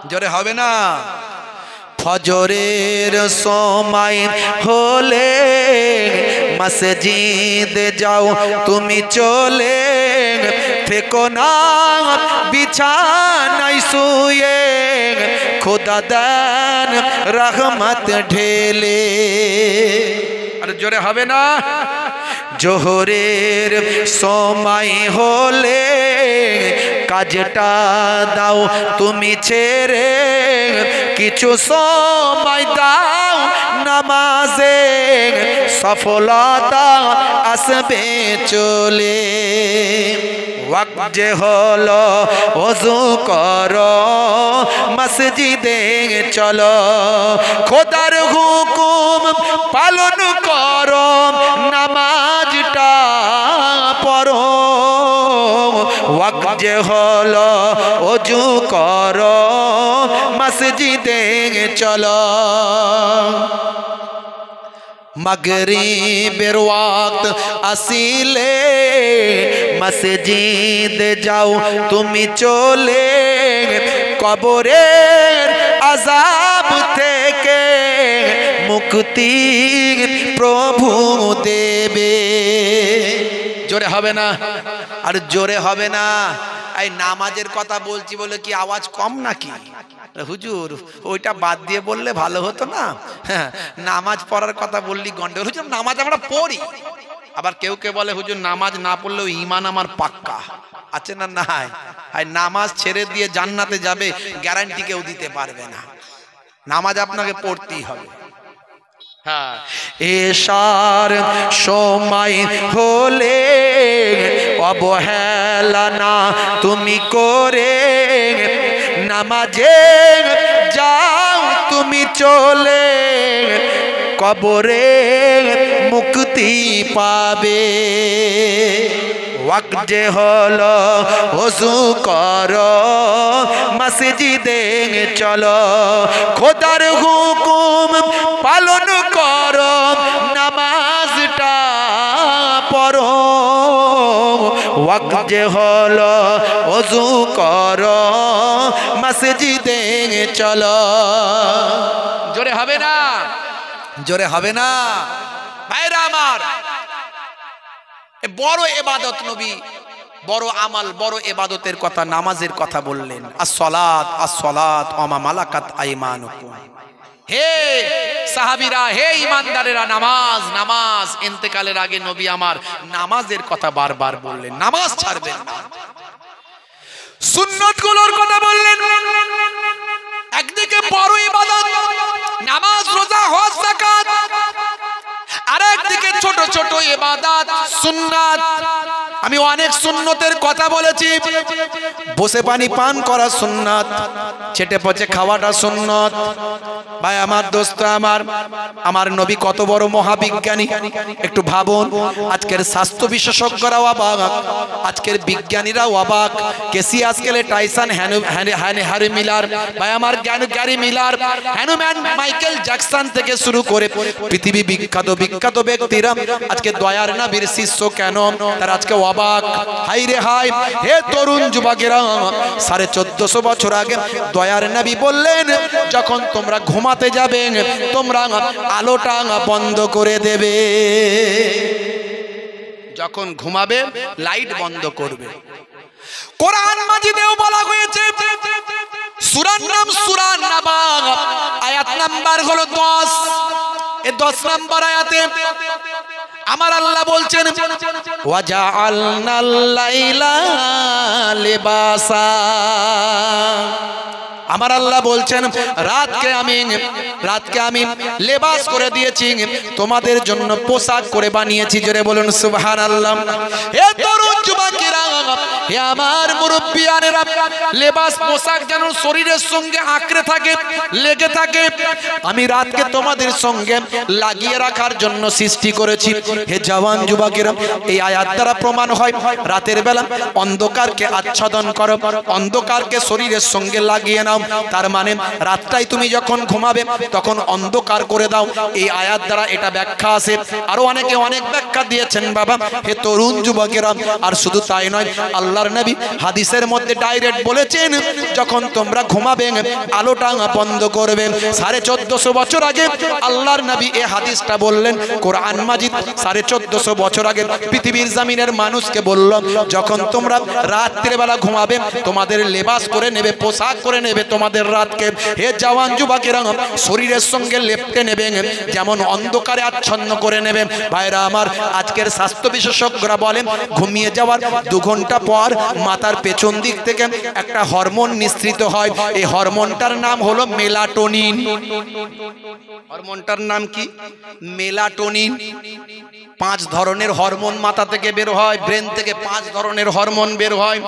জোরে হবে না? ফজরের সময় হলে মসজিদে যাও তুমি চলে, থেকো না বিছানায় শুয়ে, খোদা দেন রহমত ঢেলে। আর জোরে হবে না? জোহরের সময় হলে কাজটা দাও তুমি ছেড়ে, কিছু সময় দাও নামাজে, সফলতা আসবে চলে। ওয়াক্ত যে হলো ওযু করো মসজিদে চলো, খোদার হুকুম পালন করো, নামাজটা পড়ো। ওয়াক্ত যে হলো ওযু করো মসজিদে চলো, মাগরিবের ওয়াক্ত আসিলে মসজিদ যাও তুমি চলে, কবরের আযাব থেকে মুক্তি প্রভু দেবে। জোরে হবে না? আর জোরে হবে না? এই নামাজের কথা বলছি বলে কি আওয়াজ কম নাকি? হুজুর ওইটা বাদ দিয়ে বললে ভালো হতো না? হ্যাঁ, নামাজ পড়ার কথা বললি গন্ডগোল। হুজুর নামাজ আমরা পড়ি, আবার কেউ কেউ বলে হুজুর নামাজ না পড়লেও ঈমান আমার পাক্কা আছে না নাই? আর নামাজ ছেড়ে দিয়ে জান্নাতে যাবে গ্যারান্টি কেউ দিতে পারবে না। নামাজ আপনাকে পড়তেই হবে। হ্যাঁ, এশার সময় হলে অবহেলা না তুমি করে নামাজে যাও তুমি চলে, কবরে মুক্তি পাবে। ওয়াক্ত যে হলো ওযু করো মসজিদে চলো, খোদার হুকুম পালন করো নামাজটা পড়ো। ওয়াক্ত যে হলো ওযু করো মসজিদে চলো। জোরে হবে না? জোরে হবে না? ভাইরা আমার, বড় ইবাদত নবী, বড় আমাল, বড় ইবাদতের কথা নামাজের কথা বললেন। আসসালাত আসসালাত ওয়া মা মালাকাত আইমানুকুম। হে সাহাবীরা, হে ঈমানদারেরা, নামাজ নামাজ। ইন্তেকালের আগে নবী আমার নামাজের কথা বারবার বললেন, নামাজ ছাড়বেন না। সুন্নতগুলোর কথা বললেন। একদিকে বড় ইবাদত নামাজ, রোজা, হজ, যাকাত, আর একদিকে ছোট ছোট ইবাদত সুন্নাত। আমি অনেক সুন্নতের কথা বলেছি। বসে পানি পান করা সুন্নাত, ছেটে পচে খাওয়াটা সুন্নাত। ভাই আমার, দোস্ত আমার, আমার নবী কত বড় মহাবিজ্ঞানী একটু ভাবুন। আজকের স্বাস্থ্য বিশেষজ্ঞরাও অবাক, আজকের বিজ্ঞানীরাও অবাক। কেসি আজকেলে টাইসন, হ্যারি মিলার, ভাই আমার Gary Miller, Hanuman Michael Jackson থেকে শুরু করে পৃথিবী বিখ্যাত বিখ্যাত ব্যক্তিরা আজকে দয়ার নবীর শিষ্য কেন, তারা আজকে অবাক। হাই রে হাই, হে তরুণ যুবকেরা, 1450 বছর আগে দয়ার নবী বললেন, যখন তোমরা ঘুমাতে যাবে তোমরা আলোটা বন্ধ করে দেবে। যখন ঘুমাবে লাইট বন্ধ করবে। কোরআন মাজিদেও বলা হয়েছে, সূরার নাম সূরা নাবা, আয়াত নাম্বার হলো 10। এই 10 নম্বর আয়াতে আমার আল্লাহ বলছেন, ওয়াজআলনাল লাইলা লিবাসা। আমার আল্লাহ বলছেন, রাতকে আমি লেবাস করে দিয়েছি, তোমাদের জন্য পোশাক করে বানিয়েছি। জোরে বলুন সুবহানাল্লাহ। হে তরুণ যুবকেরা, হে আমার মুরব্বিয়ানেরা, লেবাস পোশাক যেন শরীরের সঙ্গে আঁকড়ে থাকে, লেগে থাকে, আমি রাতকে তোমাদের সঙ্গে লাগিয়ে রাখার জন্য সৃষ্টি করেছি। হে জওয়ান যুবকেরা, এই আয়াত দ্বারা প্রমাণ হয় রাতের বেলা অন্ধকারকে আচ্ছাদন করো, অন্ধকারকে শরীরের সঙ্গে লাগিয়ে নাও। তার মানে রাতটাই তুমি যখন ঘুমাবে তখন অন্ধকার করে দাও। এই আয়াত দ্বারা এটা ব্যাখ্যা আছে। আরো অনেকে অনেক ব্যাখ্যা দিয়েছেন বাবা। হে তরুণ যুবকেরা, আর শুধু তাই নয়, আল্লাহর নবী হাদিসের মধ্যে ডাইরেক্ট বলেছেন, যখন তোমরা ঘুমাবে আলোটা বন্ধ করবে। 1450 বছর আগে আল্লাহর নবী এই হাদিসটা বললেন। কোরআন মাজিদ 1450 বছর আগে পৃথিবীর জমিনের মানুষকে বলল, যখন তোমরা রাতের বেলা ঘুমাবে তোমাদের লেবাস করে নেবে, পোশাক করে নেবে তোমাদের রাতকে। হে জওয়ান যুবকেরা, শরীরের সঙ্গে লেপটে নেবে, যেমন অন্ধকারে আচ্ছন্ন করে নেবে। ভাইরা আমার, আজকের স্বাস্থ্য বিশেষজ্ঞরা বলেন, ঘুমিয়ে যাওয়ার 2 ঘন্টা পর মাথার পেছন দিক থেকে একটা হরমোন নিঃসৃত হয়। এই হরমোনটার নাম হলো মেলাটোনিন। হরমোনটার নাম কি? মেলাটোনিন। 5 ধরনের হরমোন মাথা থেকে বের হয়, ব্রেন থেকে 5 ধরনের হরমোন বের হয়।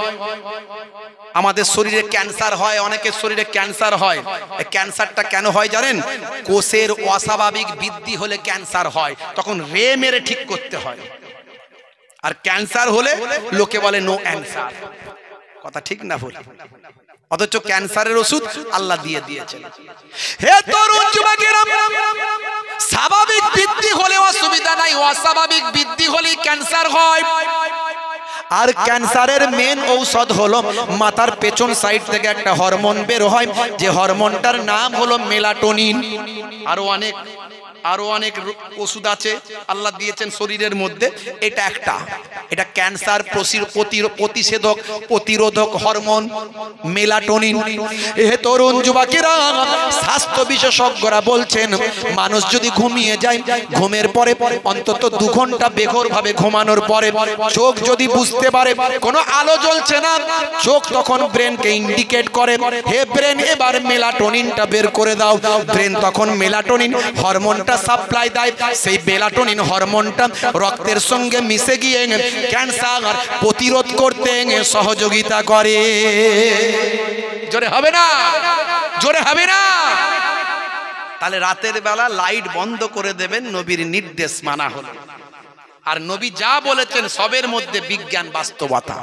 আমাদের শরীরে ক্যান্সার হয়, অনেকের শরীরে ক্যান্সার হয়। এই ক্যান্সারটা কেন হয় জানেন? কোষের অস্বাভাবিক বৃদ্ধি হলে ক্যান্সার হয়, তখন রে মেরে ঠিক করতে হয়। আর ক্যান্সার হলে লোকে বলে নো অ্যানসার। কথা ঠিক না ভুল? অথচ ক্যান্সারের ওষুধ আল্লাহ দিয়ে দিয়েছেন। হে তরুণ যুবকেরা, স্বাভাবিক বৃদ্ধি হলে অসুবিধা নাই, অস্বাভাবিক বৃদ্ধি হলে ক্যান্সার হয়। আর ক্যান্সারের মেন ঔষধ হলো মাথার পেছন সাইড থেকে একটা হরমোন বের হয়, যে হরমোনটার নাম হলো মেলাটোনিন। আরো অনেক আরো অনেক ওষুধ আছে আল্লাহ দিয়েছেন শরীরের মধ্যে, এটা একটা, এটা ক্যান্সার প্রতিষেধক প্রতিরোধক হরমোন মেলাটোনিন। হে তরুণ যুবকেরা, স্বাস্থ্য বিশেষজ্ঞরা বলছেন মানুষ যদি ঘুমিয়ে যায়, ঘুমের পরে অন্তত 2 ঘন্টা বেঘোর ভাবে ঘুমানোর পরে চোখ যদি বুঝতে পারে কোনো আলো জ্বলছে না, চোখ তখন ব্রেনকে ইন্ডিকেট করে, হে ব্রেন এবার মেলাটোনিনটা বের করে দাও। ব্রেন তখন মেলাটোনিন হরমোনটা সাপ্লাই দেয়, সেই মেলাটোনিন হরমোনটা রক্তের সঙ্গে মিশে গিয়ে ক্যান্সার প্রতিরোধ করতে সহযোগিতা করে। জোরে হবে না, জোরে হবে না। তাহলে রাতের বেলা লাইট বন্ধ করে দেবেন, নবীর নির্দেশ মানা হলো। আর নবী যা বলেছেন সবের মধ্যে বিজ্ঞান বাস্তবতা।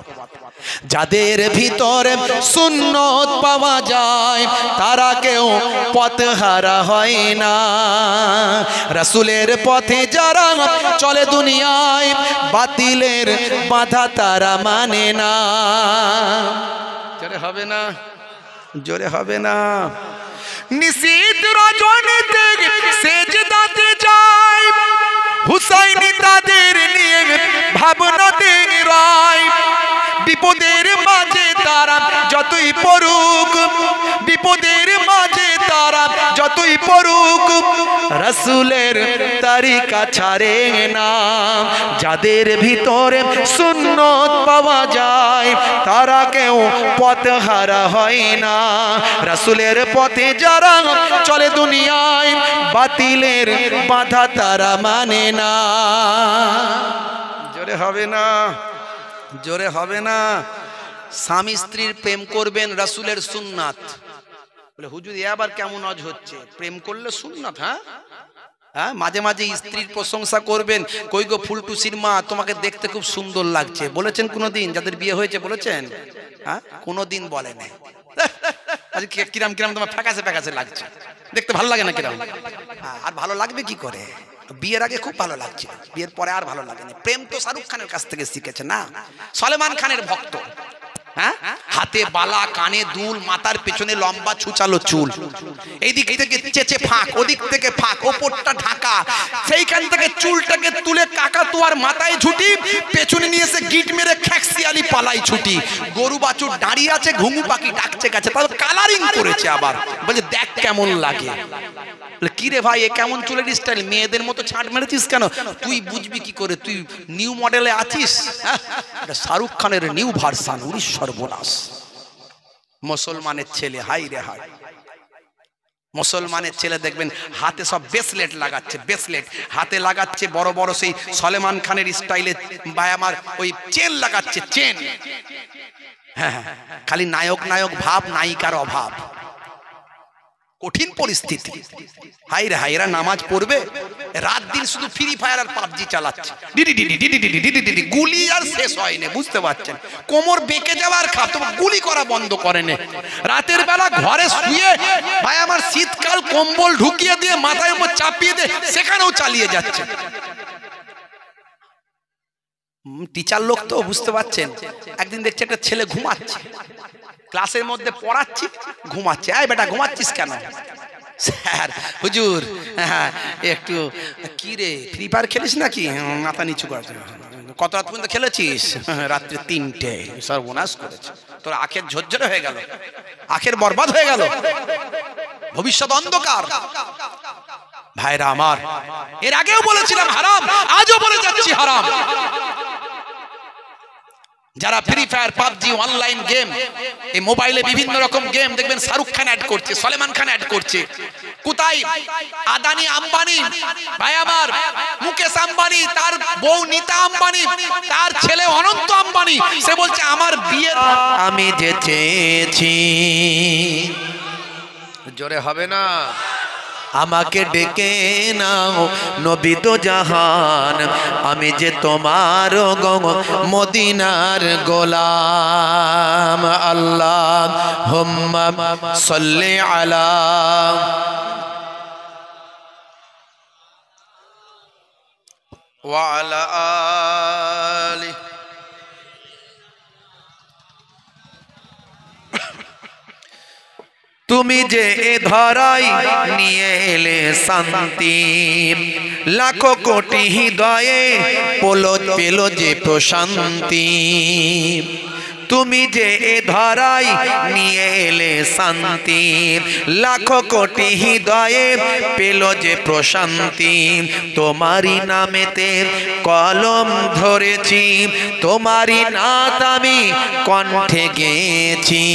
যাদের ভিতরে সুন্নত পাওয়া যায় তারা কেউ পথহারা হয় না। রাসূলের পথে যারা চলে দুনিয়ায় বাতিলের বাধা তারা মানে না। জোরে হবে না, জোরে হবে না। নিশীথ রজনীতে সেজদাতে যায়, হুসাইন তাদের নিয়ে ভাবনাতে রায়। বিপদের মাঝে তারা যতই পড়ুক, বিপদের মাঝে তারা যতই পড়ুক, রাসূলের তরিকা ছাড়ে না। যাদের ভিতরে সুন্নত পাওয়া যায় তারা কেউ পথহারা হয় না। রাসূলের পথে যারা চলে দুনিয়ায় বাতিলের বাধা তারা মানে না। জোরে হবে না, জোরে হবে না। স্বামী স্ত্রীর প্রেম করবেন রাসূলের সুন্নাত। বলে হুজুর এ আবার কেমন আজ হচ্ছে, প্রেম করলে সুন্নাত? হ্যাঁ, মাঝে মাঝে স্ত্রীর প্রশংসা করবেন, কই গো ফুলটুসির মা তোমাকে দেখতে খুব সুন্দর লাগছে, বলেছেন কোনোদিন? যাদের বিয়ে হয়েছে বলেছেন? হ্যাঁ, কোনোদিন বলেন? আজ কিরাম কিরাম তোমার ফ্যাকাসে ফ্যাকাসে লাগছে, দেখতে ভালো লাগে না কিরাম? আর ভালো লাগবে কি করে? বিয়ের আগে খুব ভালো লাগছে, বিয়ের পরে আর ভালো লাগে না। প্রেম তো শাহরুখ খানের কাছ থেকে শিখেছে না, সলমান খানের ভক্ত। হ্যাঁ, হাতে বালা, কানে দুল, মাথার পেছনে লম্বা ছুচালো চুল, এই দিক থেকে চেচে ফাঁক, ওদিক থেকে ফাঁক, ওপরটা ঢাকা, সেইখান থেকে চুলটাকে তুলে কাকাতুয়ার মাথায় ঝুটি, পেছনে নিয়ে এসে গিট মেরে খ্যাক্সিয়ালি পালাই ছুটি। গরু বাছুর দাঁড়িয়ে আছে, ঘুঘু পাখি ডাকছে কাছে, তার কালারিং করেছে আবার, বলছে দেখ কেমন লাগে। কি রে ভাই, এ কেমন চুলের স্টাইল, মেয়েদের মতো ছাঁট মেরেছিস কেন? তুই বুঝবি কি করে, তুই নিউ মডেলে আছিস? শাহরুখ খানের নিউ ভার্সন। উড়িষ্যার সর্বনাশ। মুসলমানের ছেলে, হাই রে হাই, মুসলমানের ছেলে দেখবেন হাতে সব ব্রেসলেট লাগাচ্ছে, ব্রেসলেট হাতে লাগাচ্ছে, বড় বড় সেই সলমান খানের স্টাইলে ভাই আমার ওই চেন লাগাচ্ছে, চেন। হ্যাঁ, খালি নায়ক নায়ক ভাব, নায়িকার অভাব। কঠিন পরিস্থিতি। হাই রে হাই, এরা নামাজ পড়বে, রাত দিন শুধু ফ্রি ফায়ার আর পাবজি চালাচ্ছে, গুলি আর শেষ হয়নি। বুঝতে পারছেন, কোমর বেঁকে যাওয়ার খাপ, তো গুলি করা বন্ধ করেনি। রাতের বেলা ঘরে শুয়ে ভাই আমার শীতকাল কম্বল ঢুকিয়ে দিয়ে মাথায় উপর চাপিয়ে দিয়ে সেখানেও চালিয়ে যাচ্ছে। টিচার লোক তো, বুঝতে পারছেন। একদিন দেখছি একটা ছেলে ঘুমাচ্ছে, ক্লাসের মধ্যে পড়াচ্ছি, ঘুমাচ্ছে। আয় বেটা ঘুমাচ্ছিস কেন? স্যার হুজুর একটু। কি রে, ফ্রি ফায়ার খেলিস নাকি? মাথা নিচু কর। কত রাত পর্যন্ত খেলেছিস? রাত্রে 3টে। সর্বনাশ করেছে, তোর আখের ঝরঝরে হয়ে গেল, আখের বরবাদ হয়ে গেল, ভবিষ্যৎ অন্ধকার। ভাইরা আমার, এর আগেও বলেছিলাম হারাম, আজও বলে যাচ্ছি হারাম। যারা free fire, PUBG, online game, এই মোবাইলে বিভিন্ন রকম গেম দেখবেন শাহরুখ খান অ্যাড করছে, সলমান খান অ্যাড করছে। কোথায় আদানি আম্বানি, ভাই আমার মুকেশ আম্বানি, তার বউ নীতা আম্বানি, তার ছেলে অনন্ত আম্বানি, সে বলছে আমার বিয়ের আমি যে চেয়েছি। জোরে হবে না? আমাকে ডেকে নাও নবী তো জাহান, আমি যে তোমার মদিনার গোলাম। আল্লাহুম্মা সাল্লি আলা ওয়া আলা আলি। তু তুমি যে এ ধরাই নিয়ে এলে শান্তি লাখো কোটি হৃদয়ে পেল যে প্রশান্তি তুমি যে এ ধরাই নিয়ে এলে শান্তি লাখো কোটি হৃদয়ে পেল যে প্রশান্তি তোমারই নামেতে কলম ধরেছি তোমারই নাত আমি কণ্ঠে গেয়েছি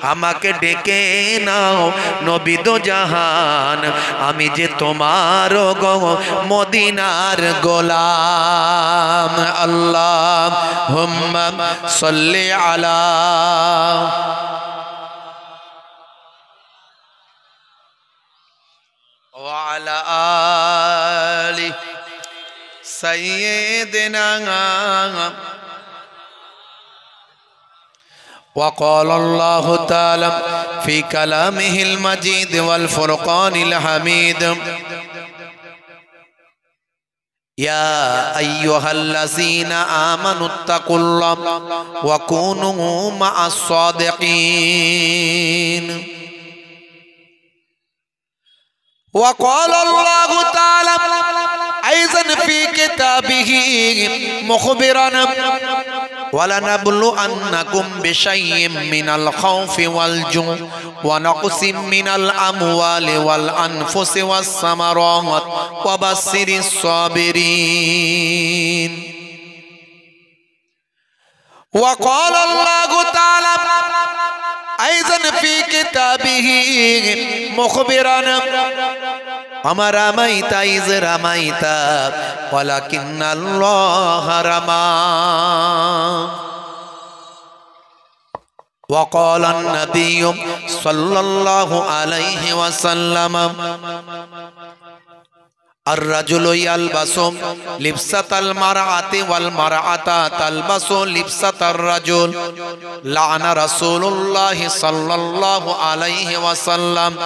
আমাকে ডেকে নাও নবী দো জাহান আমি যে তোমার গো মদিনার গোলাম আল্লাহুম্মা সাল্লি আলা ওয়া আলা আলি সাইয়্যিদিনা وقال الله تعالى في كلامه المجيد والفرقان الحميد يا أيها الذين آمنوا اتقوا الله وكونوا مع الصادقين وقال الله تعالى أيضا في كتابه مخبرا ولنبلونكم بشيء من الخوف والجوع ونقص من الأموال والأنفس والثمرات وبشر الصابرين وقال الله تعالى أيضا في كتابه مخبرا وما رميت إذ رميت ولكن الله رمى وقال النبي صلى الله عليه وسلم الرجل يلبس لبسة المرأة والمرأة تلبس لبسة الرجل لعن رسول الله صلى الله عليه وسلم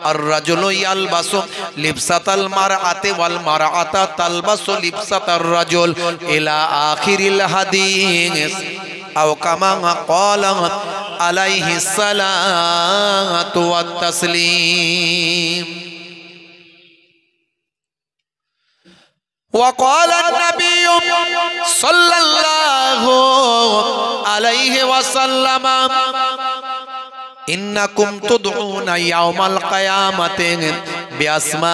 الرجل يلبس لبسة المرأة والمرأة تلبس لبسة الرجل إلى آخر الحديث أو كما قال عليه الصلاة والتسليم وقال النبي صلى الله عليه وسلم إنكم تدعون يوم القيامة بأسمائكم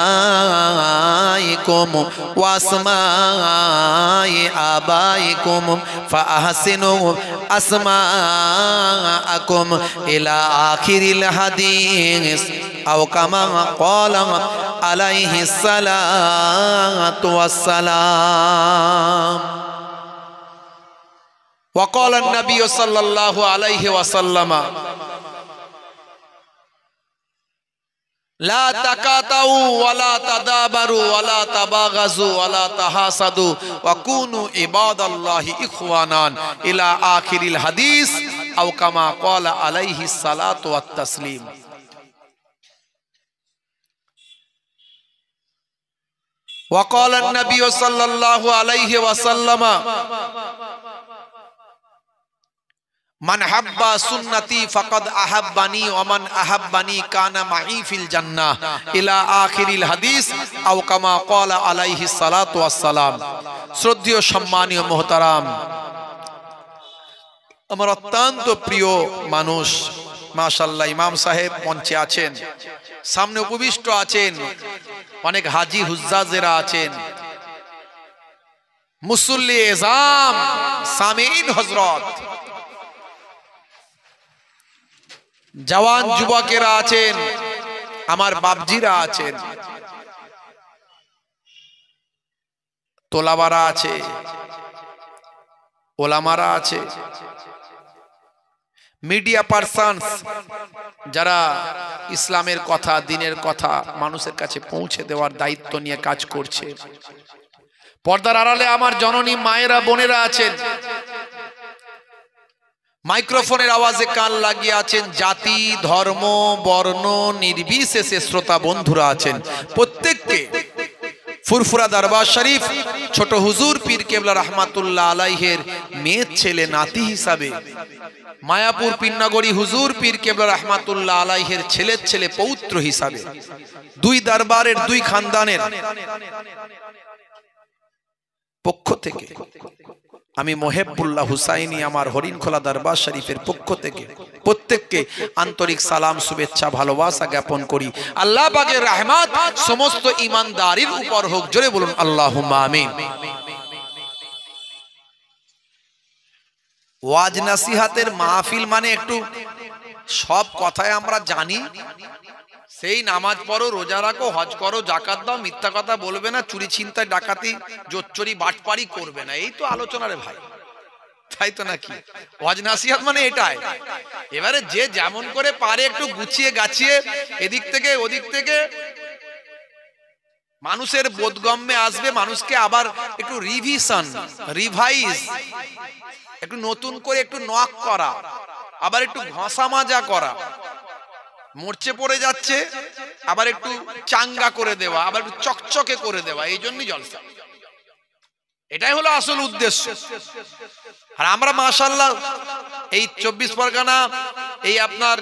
وأسماء آبائكم فأحسنوا أسماءكم إلى آخر الحديث أو كما قال عليه الصلاة والسلام وقال النبي صلى الله عليه وسلم لا تقاطعوا ولا تدابروا ولا تباغضوا ولا تحاسدوا وكونوا عباد الله إخوانا إلى آخر الحديث أو كما قال عليه الصلاة والتسليم وقال النبي صلى الله عليه وسلم من حب سنتي فقد أحبني ومن أحبني كان معي في الجنة إلى آخر الحديث أو كما قال عليه الصلاة والسلام শ্রদ্ধেয় সম্মানীয় মুহতারাম আমার অত্যন্ত প্রিয় মানুষ মাশাআল্লাহ ইমাম সাহেব মঞ্চে আছেন সামনে উপবিষ্ট আছেন অনেক হাজী হুজ্জাজেরা আছেন মুসল্লি এজাম সামিন হযরত জওয়ান যুবকেরা আছেন আমার বাপজিরা আছেন তোলাবারা আছে ওলামারা আছে মিডিয়া পারসনস যারা ইসলামের কথা দ্বীনের কথা মানুষের কাছে পৌঁছে দেওয়ার দায়িত্ব নিয়ে কাজ করছে পর্দার আড়ালে আমার জননী মায়েরা বোনেরা আছেন মাইক্রোফোনের আওয়াজে কান লাগিয়ে আছেন জাতি ধর্ম বর্ণ নির্বিশেষে শ্রোতা বন্ধুরা আছেন প্রত্যেককে ফুরফুরা দরবার শরীফ ছোট হুজুর পীর কেবলা রহমাতুল্লাহ আলাইহির মেয়ে ছেলে নাতি হিসাবে মায়াপুর পীরনগরী হুজুর পীর কেবলা রহমাতুল্লাহ আলাইহির ছেলের ছেলে পৌত্র হিসাবে দুই দরবারের দুই খানদানের পক্ষ থেকে আমি মোহেবুল্লাহ হুসাইনি আমার হরিণখোলা দরবার শরীফের পক্ষ থেকে প্রত্যেককে আন্তরিক সালাম শুভেচ্ছা ভালোবাসা জ্ঞাপন করি। আল্লাহ পাকের রহমত সমস্ত ঈমানদারির উপর হোক, জোরে বলুন আল্লাহুম্মা আমিন। ওয়াজ নাসিহাতের মাহফিল মানে একটু সব কথাই আমরা জানি, সেই নামাজ পড়ো, রোজা রাখো, হজ করো, জাকাত দাও, মিথ্যা কথা বলবে না, চুরি ছিনতাই ডাকাতি জোচ্চুরি বাটপারি করবে না, এই তো আলোচনা রে ভাই, তাই তো নাকি? ওয়াজ নাসিহাত মানে এটাই। এবারে যে যেমন করে পারে একটু গুছিয়ে গাছিয়ে এদিক থেকে ওদিক থেকে মানুষের বোধগম্যে আসবে, মানুষকে আবার একটু রিভিশন রিভাইজ একটু নতুন করে একটু নক করা, আবার একটু ঘষা মাজা করা, মরচে পড়ে যাচ্ছে আবার একটু চাঙ্গা করে দেওয়া, আবার একটু চকচকে করে দেওয়া, এই জন্যই জলসা। এটাই হলো আসল উদ্দেশ্য। আর আমরা মাশাআল্লাহ এই 24 পরগনা, এই আপনার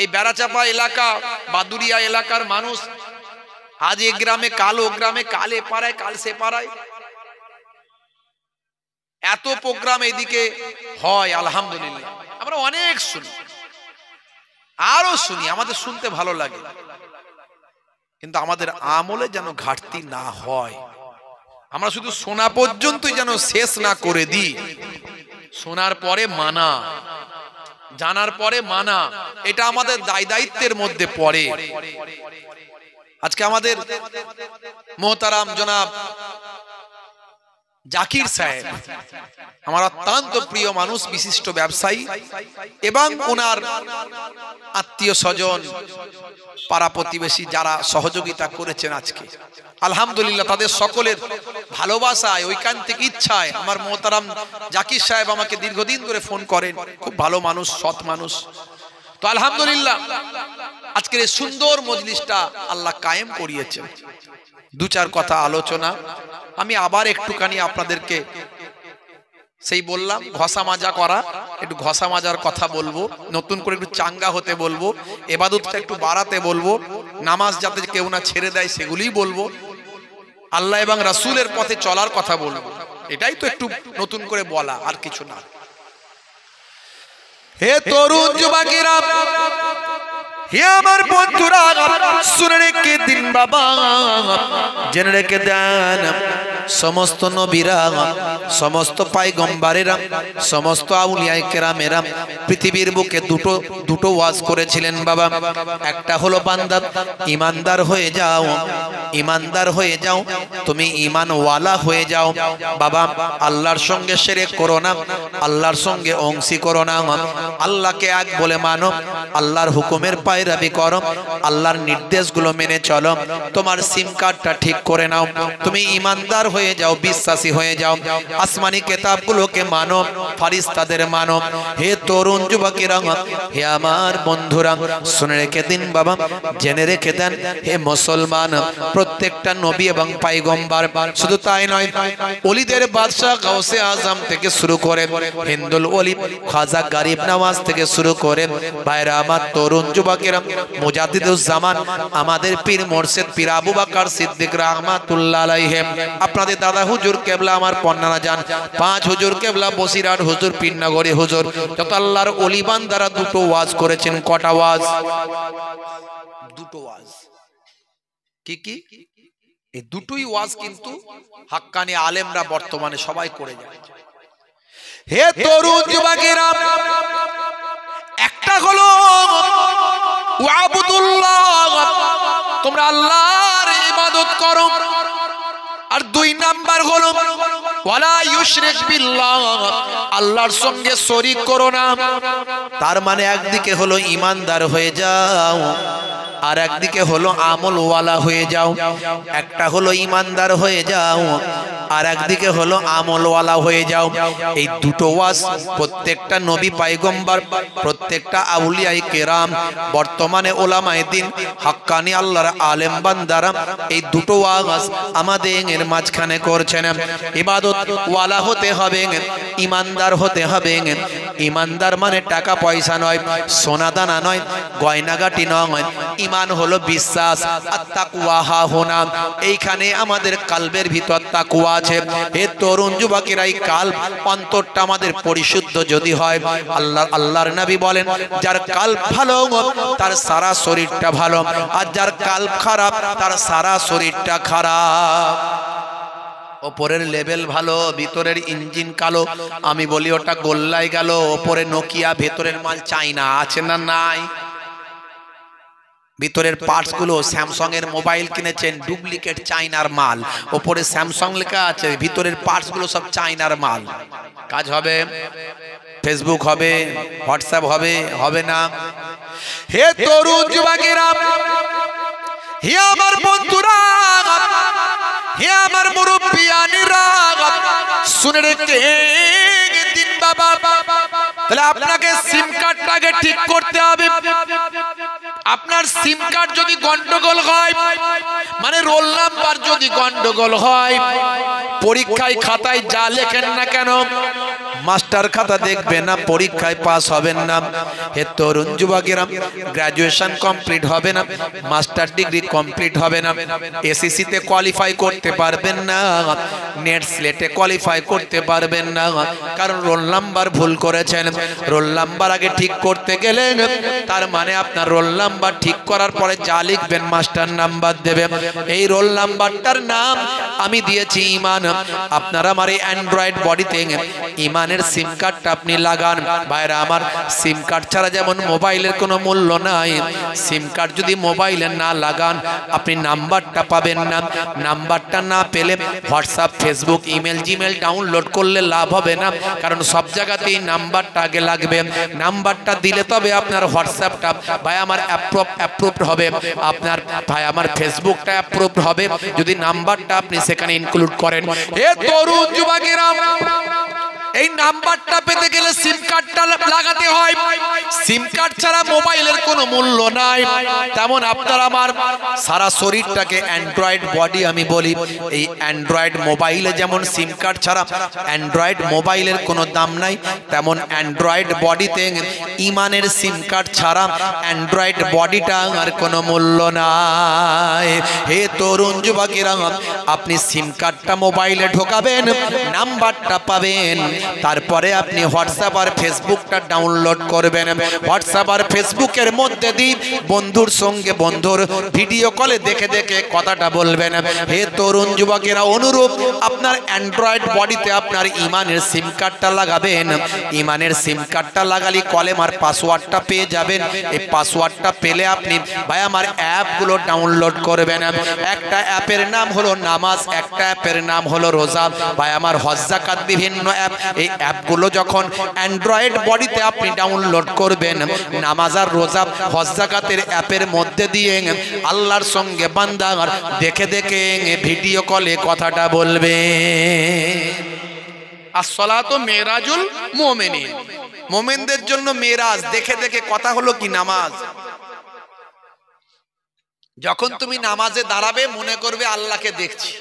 এই বেড়াচাপা এলাকা, বাদুরিয়া এলাকার মানুষ আজ এ গ্রামে কাল ও গ্রামে, কাল এ পাড়ায় কাল সে পাড়ায়, এত প্রোগ্রাম এদিকে হয় আলহামদুলিল্লাহ। আমরা অনেক শুনি, আরো শুনি, আমাদের শুনতে ভালো লাগে, কিন্তু আমাদের আমলে যেন ঘাটতি না হয়। আমরা শুধু শোনা পর্যন্তই যেন শেষ না করে দিই। শোনার পরে মানা, জানার পরে মানা, এটা আমাদের দায়িত্বের মধ্যে পড়ে। আজকে আমাদের মোহতারাম জনাব জাকির সাহেব আমার অত্যন্ত প্রিয় মানুষ, বিশিষ্ট ব্যবসায়ী, এবং ওনার আত্মীয় স্বজন পাড়া প্রতিবেশী যারা সহযোগিতা করেছেন আজকে আলহামদুলিল্লাহ, তাদের সকলের ভালোবাসায়, ঐকান্তিক ইচ্ছায় আমার মোহতারাম জাকির সাহেব আমাকে দীর্ঘদিন ধরে ফোন করেন। খুব ভালো মানুষ, সৎ মানুষ। তো আলহামদুলিল্লাহ আজকের এই সুন্দর মজলিসটা আল্লাহ কায়েম করিয়েছেন। দু চার কথা আলোচনা আমি আবার একটুখানি আপনাদেরকে সেই বললাম ঘষা মাজা করা, একটু ঘষা মাজার কথা বলবো, নতুন করে একটু চাঙ্গা হতে বলবো, ইবাদতটা একটু বাড়াতে বলবো, নামাজ যাতে কেউ না ছেড়ে দেয় সেগুলিই বলবো, আল্লাহ এবং রাসূলের পথে চলার কথা বলবো। এটাই তো একটু নতুন করে বলা, আর কিছু না। হে তরুণ যুবকেরা, হে আমার বন্ধুরা, শুনে রেখে দিন বাবা, জেনে রেখে দেন, সমস্ত নবীরা, সমস্ত পয়গম্বরেরা, সমস্ত আউলিয়ায়ে কেরামেরা পৃথিবীর বুকে দুটো ওয়াজ করেছিলেন বাবা। একটা হলো বান্দা ঈমানদার হয়ে যাও, ঈমানদার হয়ে যাও, তুমি ঈমানওয়ালা হয়ে যাও বাবা। আল্লাহর সঙ্গে শিরক করো না, আল্লাহর সঙ্গে অংশী করো না, আল্লাহকে এক বলে মানো, আল্লাহর হুকুমের পায়রাবি করো, আল্লাহর নির্দেশগুলো মেনে চলো, তোমার সিম কার্ডটা ঠিক করে নাও, তুমি ঈমানদার হয়ে যাও, বিশ্বাসী হয়ে যাও, আসমানি কিতাবগুলোকে মানো, ফেরেশতাদের মানো। হে তরুণ যুবকেরা, হে আমার বন্ধুরা, শুনে রেখে দিন বাবা, জেনে রেখে দেন, হে মুসলমান, প্রত্যেকটা নবী এবং পয়গম্বর, শুধু তাই নয়, ওলিদের বাদশা গাউসে আজম থেকে শুরু করে হিন্দুল ওলি খাজা গরিব নওয়াজ থেকে শুরু করে ভাইরা আমার তরুণ যুবকেরা, মুজাদ্দিদুজ জামান আমাদের পীর মুর্শিদ পীর আবু বকর সিদ্দিক রাহমাতুল্লাহ আলাইহি, আপনাদের দাদা হুজুর কেবলা আমার পন্নানা জান, 5 হুজুর কেবলা বসিরহাট হুজুর, পীরনগরী হুজুর, যত আল্লাহর ওলি বান্দারা দুটো ওয়াজ করেছেন। কটা ওয়াজ? দুটো ওয়াজ। কি কি? এই দুটোই ওয়াজ কিন্তু হাক্কানি আলেমরা বর্তমানে সবাই করে যায়। হে তরুণ যুবকেরা, একটা হলো ওয়াবুদুল্লাহ, তোমরা আল্লাহর ইবাদত করো, আর 2 নাম্বার হলো ওয়ালা ইউশরিক বিল্লাহ, আল্লাহর সঙ্গে শরীক করো না। তার মানে একদিকে হলো ঈমানদার হয়ে যাও, আর একদিকে হলো আমলওয়ালা হয়ে যাও। একটা হলো ঈমানদার হয়ে যাও, আর একদিকে হলো আমলওয়ালা হয়ে যাও। এই দুটো ওয়াজ প্রত্যেকটা নবী পয়গম্বর, প্রত্যেকটা আউলিয়ায়ে কেরাম, বর্তমানে ওলামায়ে দ্বীন, হাক্কানি আল্লাহর আলেম বান্দারা এই দুটো ওয়াজ আমাদের এর মাঝখানে করছেন। ইবাদত ওয়ালা হতে হবে, ইমানদার হতে হবে। ইমানদার মানে টাকা পয়সা নয়, সোনা দানা নয়, গয়নাগাটি নয়। ইমান হলো বিশ্বাস। আর তাকওয়া হাহুনা, এইখানে আমাদের কালবের ভিতর তাকওয়া আছে। হে তরুণ যুবকেরা, এই কালব অন্তরটা আমাদের পরিশুদ্ধ যদি হয়, আল্লাহর নবী বলেন যার কালব ভালো তার সারা শরীরটা ভালো, আর যার কালব খারাপ তার সারা শরীরটা খারাপ। ওপরের লেভেল ভালো, ভিতরের ইঞ্জিন কালো। আমি বলি ওটা গোল্লাই গেল। ওপরে নোকিয়া, ভেতরের মাল চাইনা। আছে না নাই? ভিতরের পার্টস গুলো স্যামসাং এর মোবাইল কিনেছেন, ডুপ্লিকেট চাইনার মাল। ওপরে স্যামসাং লেখা আছে, ভিতরের পার্টস গুলো সব চাইনার মাল। কাজ হবে? ফেসবুক হবে, হোয়াটসঅ্যাপ হবে? হবে না। হে তরুণ যুবকেরা, হে আমার বন্ধুরা, হে আমার মুরব্বিয়ানেরা, শুনে রেখে দিন বাবা। তাহলে আপনাকে সিম কার্ডটাকে ঠিক করতে হবে। আপনার সিম কার্ড যদি গন্ডগোল হয়, মানে রোল নাম্বার যদি গন্ডগোল হয়, পরীক্ষায় খাতায় যা লেখেন না কেন, মাস্টার খাতা দেখবে না, পরীক্ষায় পাস হবেন না। হে তরুণ যুবকেরা, গ্রাজুয়েশন কমপ্লিট হবে না, মাস্টার ডিগ্রি কমপ্লিট হবে না, এসএসসি তে কোয়ালিফাই করতে পারবেন না, নেট স্লেটে কোয়ালিফাই করতে পারবেন না, কারণ রোল নাম্বার ভুল করেছেন। রোল নাম্বার আগে ঠিক করতে গেলেন, তার মানে আপনার রোল নাম্বার ঠিক করার পরে যা লিখবেন মাস্টার নাম্বার দেবে। এই রোল নাম্বারটার নাম আমি দিয়েছি ঈমান। আপনারা আমার এই অ্যান্ড্রয়েড বডিতে ঈমানের সিম কার্ডটা আপনি লাগান। ভাইরা আমার, সিম কার্ড ছাড়া যেমন মোবাইলের কোনো মূল্য নাই, সিম কার্ড যদি মোবাইলে না লাগান আপনি নাম্বারটা পাবেন না। নাম্বারটা না পেলে WhatsApp, Facebook, email, Gmail download করলে লাভ হবে না, কারণ সব জায়গাতেই নাম্বারটা আগে লাগবে। নাম্বারটা দিলে তবে আপনার হোয়াটসঅ্যাপটা ভাই আমার অ্যাপ্রুভড হবে, আপনার ভাই আমার ফেসবুকটা অ্যাপ্রুভড হবে যদি নাম্বারটা আপনি সেখানে ইনক্লুড করেন। হে তরুণ যুবকেরা, এই নাম্বারটা পেতে গেলে সিম কার্ডটা লাগাতে হয়। সিম কার্ড ছাড়া মোবাইলের কোনো মূল্য নাই। তেমন আপনার আমার সারা শরীরটাকে অ্যান্ড্রয়েড বডি আমি বলি। এই অ্যান্ড্রয়েড মোবাইলে যেমন সিম কার্ড ছাড়া অ্যান্ড্রয়েড মোবাইলের কোনো দাম নাই, তেমন অ্যান্ড্রয়েড বডিতে ঈমানের সিম কার্ড ছাড়া অ্যান্ড্রয়েড বডিটা আর কোনো মূল্য নাই। হে তরুণ যুবকেরা, আপনি সিম কার্ডটা মোবাইলে ঢোকাবেন, নাম্বারটা পাবেন, তারপরে আপনি হোয়াটসঅ্যাপ আর ফেসবুকটা ডাউনলোড করবেন। হোয়াটসঅ্যাপ আর ফেসবুকের মধ্যে দিয়ে বন্ধুর সঙ্গে বন্ধুর ভিডিও কলে দেখে দেখে কথাটা বলবেন। হে তরুণ যুবকেরা, অনুরূপ আপনার অ্যান্ড্রয়েড বডিতে আপনার ঈমানের সিম কার্ডটা লাগাবেন। ঈমানের সিম কার্ডটা লাগালে কলেমার পাসওয়ার্ডটা পেয়ে যাবেন। এই পাসওয়ার্ডটা পেলে আপনি ভাই আমার অ্যাপগুলো ডাউনলোড করবেন। একটা অ্যাপের নাম হলো নামাজ, একটা অ্যাপের নাম হলো রোজা, ভাই আমার হজ যাকাত, বিভিন্ন অ্যাপ। এই অ্যাপগুলো যখন অ্যান্ড্রয়েড বডিতে আপনি ডাউনলোড করবেন, নামাজ আর রোজা, হজ যাকাতের অ্যাপের মধ্যে দিয়ে আল্লাহর সঙ্গে বান্দা দেখে দেখে ভিডিও কলে কথাটা বলবে। আসসালাতু মেরাজুল মুমিনিন, মুমিনদের জন্য মেরাজ। দেখে দেখে কথা হলো কি? নামাজ। যখন তুমি নামাজে দাঁড়াবে মনে করবে আল্লাহকে দেখছি,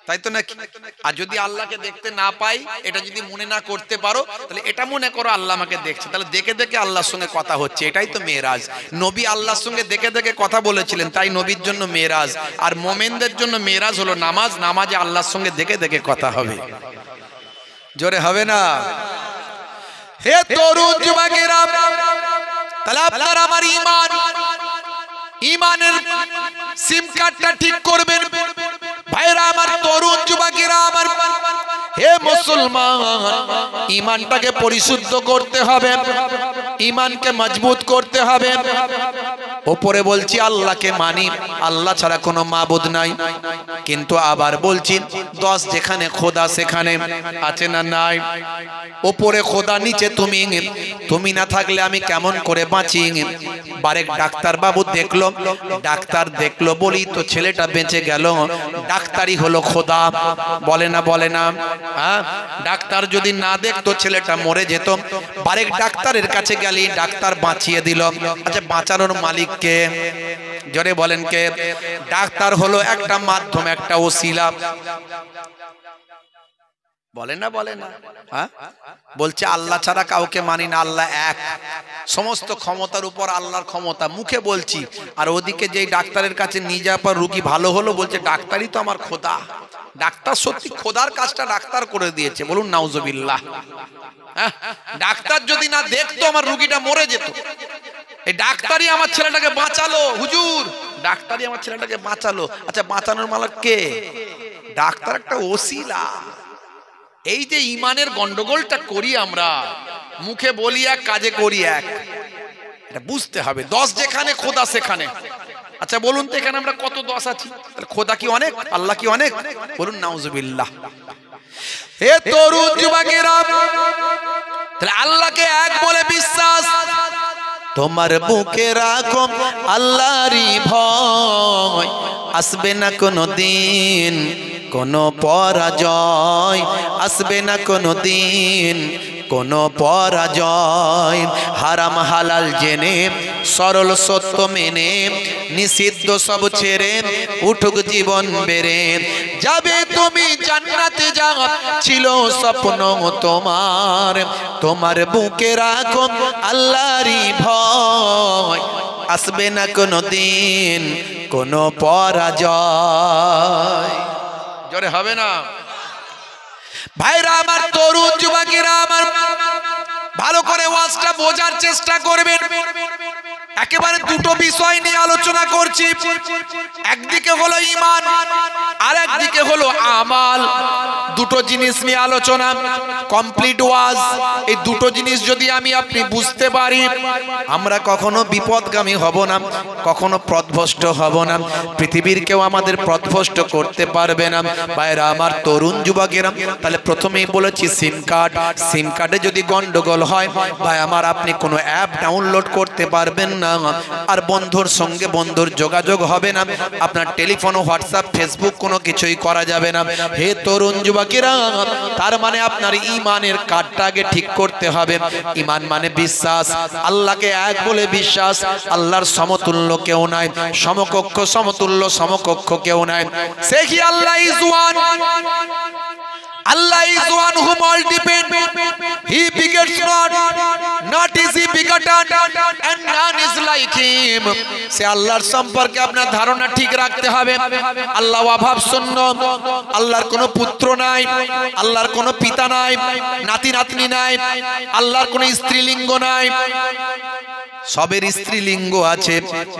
তাই তো নাকি? আর যদি আল্লাহকে দেখতে না পাই, এটা যদি মনে না করতে পারো, তাহলে এটা মনে করো আল্লাহ আমাকে দেখছে। তাহলে দেখে দেখে আল্লাহর সঙ্গে কথা হচ্ছে, এটাই তো মেরাজ। নবী আল্লাহর সঙ্গে দেখে দেখে কথা বলেছিলেন, তাই নবীর জন্য মেরাজ। আর মোমেনদের জন্য মেরাজ হলো নামাজ। নামাজে আল্লাহর সঙ্গে দেখে দেখে কথা হবে। জোরে হবে না? হে তরুণ যুবকেরা, তাহলে আপনার আমার ঈমান, ঈমানের সিম কার্ডটা ঠিক করবেন। ভাইরা আমার, তরুণ যুবকেরা আমার, হে মুসলমান মুসলমান, ঈমানটাকে পরিশুদ্ধ করতে হবে, ঈমানকে মজবুত করতে হবে। ওপরে বলছি আল্লাহকে মানি, আল্লাহ ছাড়া কোনো মাবুদ নাই, কিন্তু আবার বলছি 10 যেখানে খোদা সেখানে আছে না নাই? ওপরে খোদা, নিচে তুমি না থাকলে আমি কেমন করে বাঁচি? বারেক ডাক্তার বাবু দেখলো, ডাক্তার দেখলো বলি তো ছেলেটা বেঁচে গেল। ডাক্তারই হলো খোদা, বলে না বলে না? হ্যাঁ, ডাক্তার যদি না দেখতো ছেলেটা মরে যেত। বারেক ডাক্তারের কাছে গেলি, ডাক্তার বাঁচিয়ে দিল। আচ্ছা, বাঁচানোর মালিক কে? জোরে বলেন কে? ডাক্তার হলো একটা মাধ্যম, একটা ওসিলা। বলে না বলে না? হ্যাঁ, বলছে আল্লাহ ছাড়া কাউকে মানি না, আল্লাহ এক। সমস্ত ক্ষমতার উপর আল্লাহর ক্ষমতা, মুখে বলছি। আর ওদিকে যেই ডাক্তারের কাছে নিয়ে যাওয়ার পর রুগী ভালো হলো, বলছে ডাক্তারই তো আমার খোদা। ডাক্তার সত্যি খোদার কাজটা ডাক্তার করে দিয়েছে, বলুন নাউজুবিল্লাহ। হ্যাঁ, ডাক্তার যদি না দেখতো আমার রুগীটা মরে যেত। এই ডাক্তারই আমার ছেলেটাকে বাঁচালো, হুজুর ডাক্তারই আমার ছেলেটাকে বাঁচালো। আচ্ছা, বাঁচানোর মালিক কে? ডাক্তার একটা ওসিলা। এই যে ইমানের গন্ডগোলটা করি আমরা, মুখে বলি এক, কাজে করি এক, এটা বুঝতে হবে। 10 যেখানে খোদা সেখানে। আচ্ছা বলুন তো, এখানে আমরা কত 10 আছি? খোদা কি অনেক? আল্লাহ কি অনেক? বলুন নাউজুবিল্লাহ। হে তরুণ যুবকেরা, তাহলে আল্লাহকে এক বলে বিশ্বাস, তোমার বুকে রাখো আল্লাহরই ভয়, আসবে না কোনো দিন কোনো পরাজয়, আসবে না কোনো দিন কোনো পরাজয়। হারাম হালাল জেনে, সরল সত্য মেনে, নিষিদ্ধ সব ছেড়ে উঠুক জীবন বেড়ে, যাবে তুমি জান্নাতে, যা ছিল স্বপ্ন তোমার। তোমার বুকে রাখো আল্লাহরই ভয়, আসবে না কোনো দিন কোনো পরাজয়। জোরে হবে না? ভাইরা আমার, তরুণ যুবকেরা আমার, ভালো করে ওয়াজটা বোঝার চেষ্টা করবেন। একেবারে দুটো বিষয় নিয়ে আলোচনা করছি। একদিকে হলো ঈমান, আর একদিকে হলো আমাল। দুটো জিনিস নিয়ে আলোচনা, কমপ্লিট ওয়াজ। এই দুটো জিনিস যদি আমি আপনি বুঝতে পারি, আমরা কখনো বিপদগামী হব না, কখনো পথভ্রষ্ট হব না, পৃথিবীর কেউ আমাদের পথভ্রষ্ট করতে পারবে না। ভাইরা আমার, তরুণ যুবকেরা, তাহলে প্রথমেই বলেছি সিম কার্ড। সিম কার্ডে যদি গন্ডগোল হয়, ভাই আমার, আপনি কোনো অ্যাপ ডাউনলোড করতে পারবেন না, আর বন্ধুর সঙ্গে বন্ধুর যোগাযোগ হবে না, আপনার টেলিফোন, হোয়াটসঅ্যাপ, ফেসবুক কোনো কিছুই করা যাবে না। হে তরুণ যুবকেরা, তার মানে আপনার ঈমানের কার্ডটা আগে ঠিক করতে হবে। ঈমান মানে বিশ্বাস, আল্লাহকে এক বলে বিশ্বাস। আল্লাহর সমতুল্য কেউ নাই, সমকক্ষ সমতুল্য সমকক্ষ কেউ নাই। সে কি Allah is one, Allah is one whom all depend. He begets not is he begotten, and none is like him. সে আল্লাহর সম্পর্কে আপনার ধারণা ঠিক রাখতে হবে। আল্লাহ অভাব শূন্য, আল্লাহর কোনো পুত্র নাই, আল্লাহর কোনো পিতা নাই, নাতি নাতনি নাই, আল্লাহর কোনো স্ত্রীলিঙ্গ নাই। সবের স্ত্রীলিঙ্গ আছে,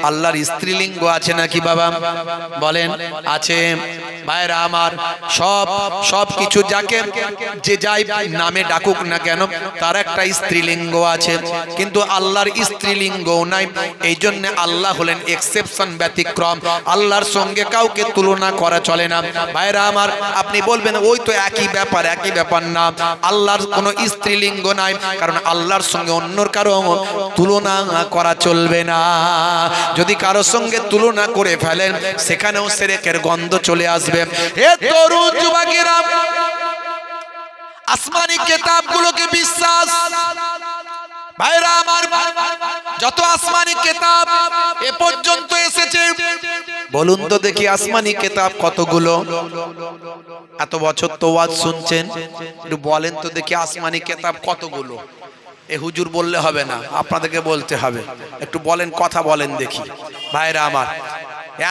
আল্লাহর স্ত্রীলিঙ্গ আছে নাকি বাবা? বলেন আছে? ভাইরা আমার, সব কিছু যাকে যে যাই নামে ডাকুক না কেন, তার একটা স্ত্রীলিঙ্গ আছে, কিন্তু আল্লাহর স্ত্রীলিঙ্গও নাই। এই জন্য আল্লাহ হলেন এক্সেপশন, ব্যতিক্রম। আল্লাহর সঙ্গে কাউকে তুলনা করা চলে না। ভাইরা আমার, আপনি বলবেন ওই তো একই ব্যাপার, একই ব্যাপার না। আল্লাহর কোনো স্ত্রীলিঙ্গ নাই, কারণ আল্লাহর সঙ্গে অন্যর কারো তুলনা করা চলবে না। যদি কারো সঙ্গে তুলনা করে ফেলেন, সেখানেও শিরকের গন্ধ চলে আসবে। হে তরুণ যুবকেরা, আসমানি কিতাবগুলোকে বিশ্বাস। ভাইরা আমার, যত আসমানি কিতাব এ পর্যন্ত এসেছে, বলুন তো দেখি আসমানি কিতাব কতগুলো? এত বছর তো ওয়াজ শুনছেন, একটু বলেন তো দেখি আসমানি কিতাব কতগুলো? এ হুজুর বললে হবে না, আপনাদেরকে বলতে হবে। একটু বলেন, কথা বলেন দেখি। ভাইরা আমার,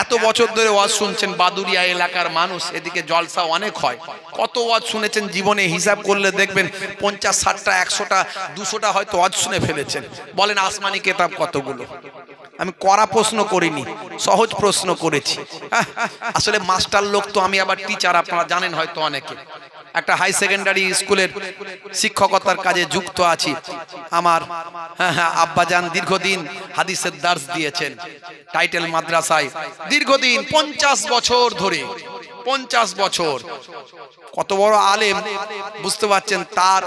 এত বছর ধরে ওয়াজ শুনছেন, বাদুরিয়া এলাকার মানুষ, এদিকে জলসা অনেক হয়। কত ওয়াজ শুনেছেন জীবনে? হিসাব করলে দেখবেন 50, 60টা, 100টা, 200টা হয়তো ওয়াজ শুনে ফেলেছেন। বলেন আসমানি কিতাব কতগুলো? আমি কড়া প্রশ্ন করিনি, সহজ প্রশ্ন করেছি। আসলে মাস্টার লোক তো আমি, আবার টিচার, আপনারা জানেন হয়তো অনেকে। একটা হাই সেকেন্ডারি স্কুলের শিক্ষকতার কাজে যুক্ত আছি। আমার আব্বাজান দীর্ঘদিন হাদিসের দার্স দিয়েছেন টাইটেল মাদ্রাসায়, দীর্ঘদিন 50 বছর ধরে, 50 বছর। কত বড় আলেম বুঝতে পারছেন, তার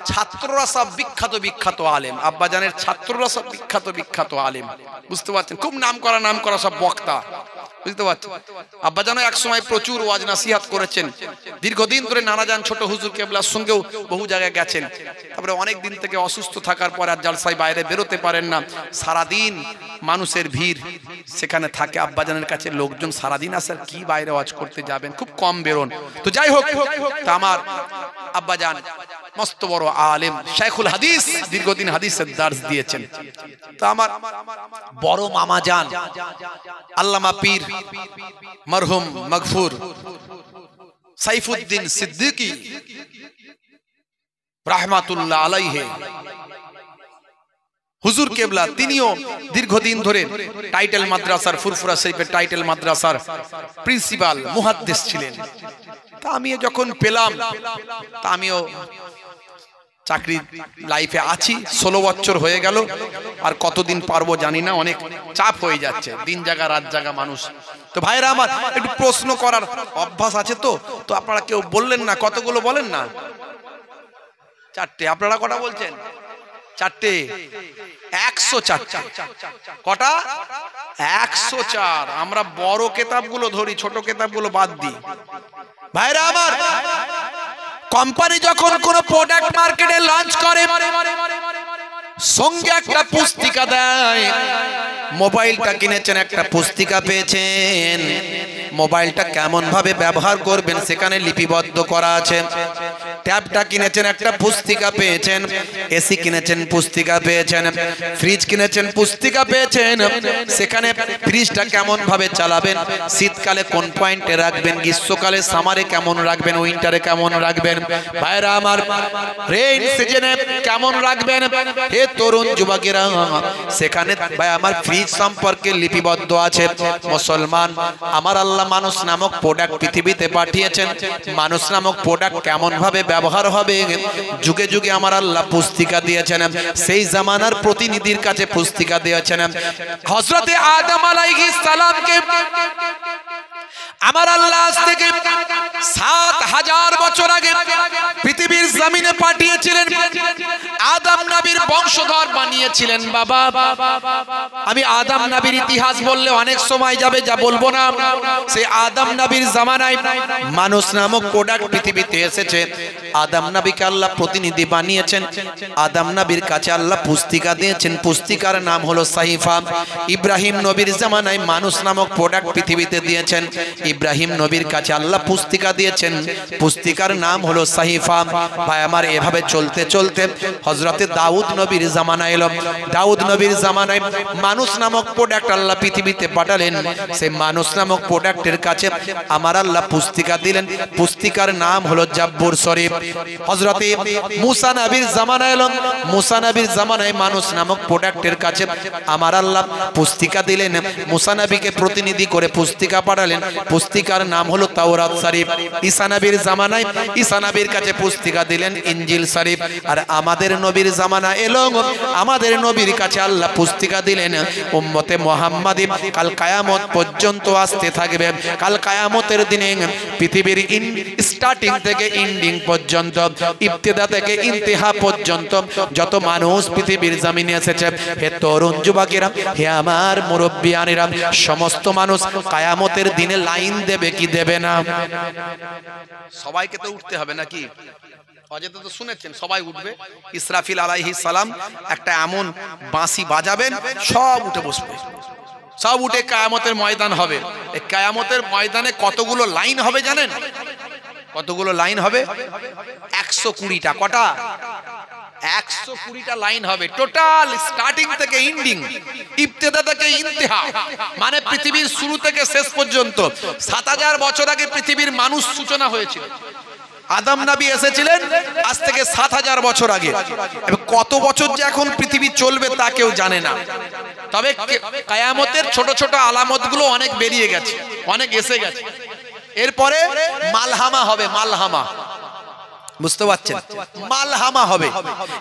ছাত্ররা সব বিখ্যাত বিখ্যাত আলেম, আব্বাজানের ছাত্ররা সব বিখ্যাত বিখ্যাত আলেম, বুঝতে পারছেন, খুব নাম করা সব বক্তা, বুঝতে পারছেন। আব্বাজানও এক সময় প্রচুর ওয়াজ নাসিহাত করেছেন, দীর্ঘদিন ধরে নানাজান ছোট হুজুর কেবলার সঙ্গেও বহু জায়গায় গেছেন। তারপরে অনেক দিন থেকে অসুস্থ থাকার পর আর জালসায় বাইরে বেরোতে পারেন না, সারাদিন মানুষের ভিড় সেখানে থাকে। আব্বাজানের কাছে লোকজন সারাদিন আসার কি বাইরে ওয়াজ করতে যাবেন, খুব কম বেরোন। তো যাই হোক, তা আমার আব্বাজান মস্ত বড় আলেম, শাইখুল হাদিস, দীর্ঘদিন হাদিসের দার্স দিয়েছেন। তো আমার বড় মামা জান আল্লামা পীর মরহুম মগফুর সাইফুদ্দিন সিদ্দিকী রাহমাতুল্লাহ আলাইহি হুজুর কেবলা, তিনিও দীর্ঘদিন ধরে টাইটেল মাদ্রাসার, ফুরফুরা শরীফের টাইটেল মাদ্রাসার প্রিন্সিপাল মুহাদ্দিস ছিলেন। তা আমি যখন পেলাম, তা আমিও চাকরি লাইফে আছি, 16 বছর হয়ে গেল, আর কতদিন পারবো জানি না, অনেক চাপ হয়ে যাচ্ছে, দিন জাগা রাত জাগা মানুষ। তো ভাইরা আমার, একটু প্রশ্ন করার অভ্যাস আছে, তো আপনারা কেউ বললেন না, কতগুলো বলেন না? 4টে। আপনারা কটা বলছেন? 4টে। 104। কটা? 104। আমরা বড় কেতাবগুলো ধরি, ছোট কেতাবগুলো বাদ দিই। ভাইরা আমার, কোম্পানি যখন কোন প্রোডাক্ট মার্কেটে লঞ্চ করে, সঙ্গে একটা পুস্তিকা দেয়। মোবাইলটা কিনেছেন, একটা পুস্তিকা পেয়েছেন, মোবাইলটা কেমন ভাবে ব্যবহার করবেন সেখানে লিপিবদ্ধ করা আছে। ট্যাবটা কিনেছেন, একটা পুস্তিকা পেয়েছেন। এসি কিনেছেন, পুস্তিকা পেয়েছেন। ফ্রিজ কিনেছেন, পুস্তিকা পেয়েছেন। সেখানে ফ্রিজটা কেমন ভাবে চালাবেন, শীতকালে কোন পয়েন্টে রাখবেন, গ্রীষ্মকালে সামারে কেমন রাখবেন, উইন্টারে কেমন রাখবেন, ভাইরা আমার রেইন সিজনে কেমন রাখবেন। হে তরুণ যুবকেরা, সেখানে ভাই আমার ফ্রিজ সম্পর্কে লিপিবদ্ধ আছে। মুসলমান, আমার আল্লাহ মানুষ নামক প্রোডাক্ট পৃথিবীতে পাঠিয়েছেন। মানুষ নামক প্রোডাক্ট কেমন ভাবে ব্যবহার হবে, যুগে যুগে আমার আল্লাহ পুস্তিকা দিয়েছেন। সেই জামানার প্রতিনিধির কাছে পুস্তিকা দিয়েছেন। হযরতে আদম আলাইহিস সালামকে আমার আল্লাহ আজ থেকে 7000 বছর আগে পৃথিবীর জমিনে পাঠিয়েছিলেন। আদম নবীর বংশধর বানিয়েছিলেন। বাবা, আমি আদম নবীর ইতিহাস বললে অনেক সময় যাবে, যা বলবো না। সেই আদম নবীর জামানায় মানুষ নামক প্রোডাক্ট পৃথিবীতে এসেছে। আদম নবীকে আল্লাহ প্রতিনিধি বানিয়েছেন। আদম নবীর কাছে আল্লাহ পুস্তিকা দিয়েছেন। পুস্তিকার নাম হলো সাহিফা। ইব্রাহিম নবীর জামানায় মানুষ নামক প্রোডাক্ট পৃথিবীতে দিয়েছেন। ইব্রাহিম নবীর কাছে আল্লাহ পুস্তিকা দিয়েছেন। পুস্তিকার নাম হলো সাহিফা। ভাই আমার, এভাবে চলতে চলতে হযরতে দাউদ নবীর জামানা এলো। দাউদ নবীর জামানায় মানুষ নামক প্রোডাক্ট আল্লাহ পৃথিবীতে পাঠালেন। সেই মানুষ নামক প্রোডাক্টের কাছে আমার আল্লাহ পুস্তিকা দিলেন। পুস্তিকার নাম হলো জাব্বুর শরীফ। হযরতে মুসা নবীর জামানা এলো। মুসা নবীর জামানায় মানুষ নামক প্রোডাক্টের কাছে আমার আল্লাহ পুস্তিকা দিলেন। মুসা নবীকে প্রতিনিধি করে পুস্তিকা পাঠালেন। পুস্তিকার নাম হলো তাওরাত শরীফ। ঈসা নবীর জামানায় ঈসা নবীর কাছে পুস্তিকা দিলেন ইনজিল শরীফ। আর আমাদের নবীর জামানা এলো, আমাদের নবীর কাছে আল্লাহ পুস্তিকা দিলেন উম্মতে মুহাম্মাদি। কাল কিয়ামত পর্যন্ত আসতে থাকবে। কাল কিয়ামতের দিনে পৃথিবীর স্টার্টিং থেকে এন্ডিং পর্যন্ত, ইবতিদা থেকে ইন্তেহা পর্যন্ত যত মানুষ পৃথিবীর জমিনে এসেছে, হে তরুণ যুবকেরা, হে আমার মুরব্বিয়ানেরা, সমস্ত মানুষ কিয়ামতের দিনে লাইন দেবে কি দেবে না? সবাইকে তো উঠতে হবে নাকি? অজেতে তো শুনেছেন সবাই উঠবে। ইসরাফিল আলাইহিস সালাম একটা এমন বাঁশি বাজাবেন, সব উঠে বসবে, সব উঠে কিয়ামতের ময়দান হবে। এই কিয়ামতের ময়দানে কতগুলো লাইন হবে জানেন? কতগুলো লাইন হবে? 120টা। কটা? 120টা লাইন হবে টোটাল, স্টার্টিং থেকে এন্ডিং, ইবতিদা থেকে ইন্তেহা, মানে পৃথিবীর শুরু থেকে শেষ পর্যন্ত। 7000 বছর আগে পৃথিবীর মানুষ সূচনা হয়েছিল। আদম নবী এসেছিলেন আজ থেকে 7000 বছর আগে। কত বছর যে এখন পৃথিবী চলবে তা কেউ জানে না। তবে কিয়ামতের ছোট ছোট আলামতগুলো অনেক বেরিয়ে গেছে, অনেক এসে গেছে। এরপরে মালহামা হবে। মালহামা বুঝতে পারছেন? মালহামা হবে।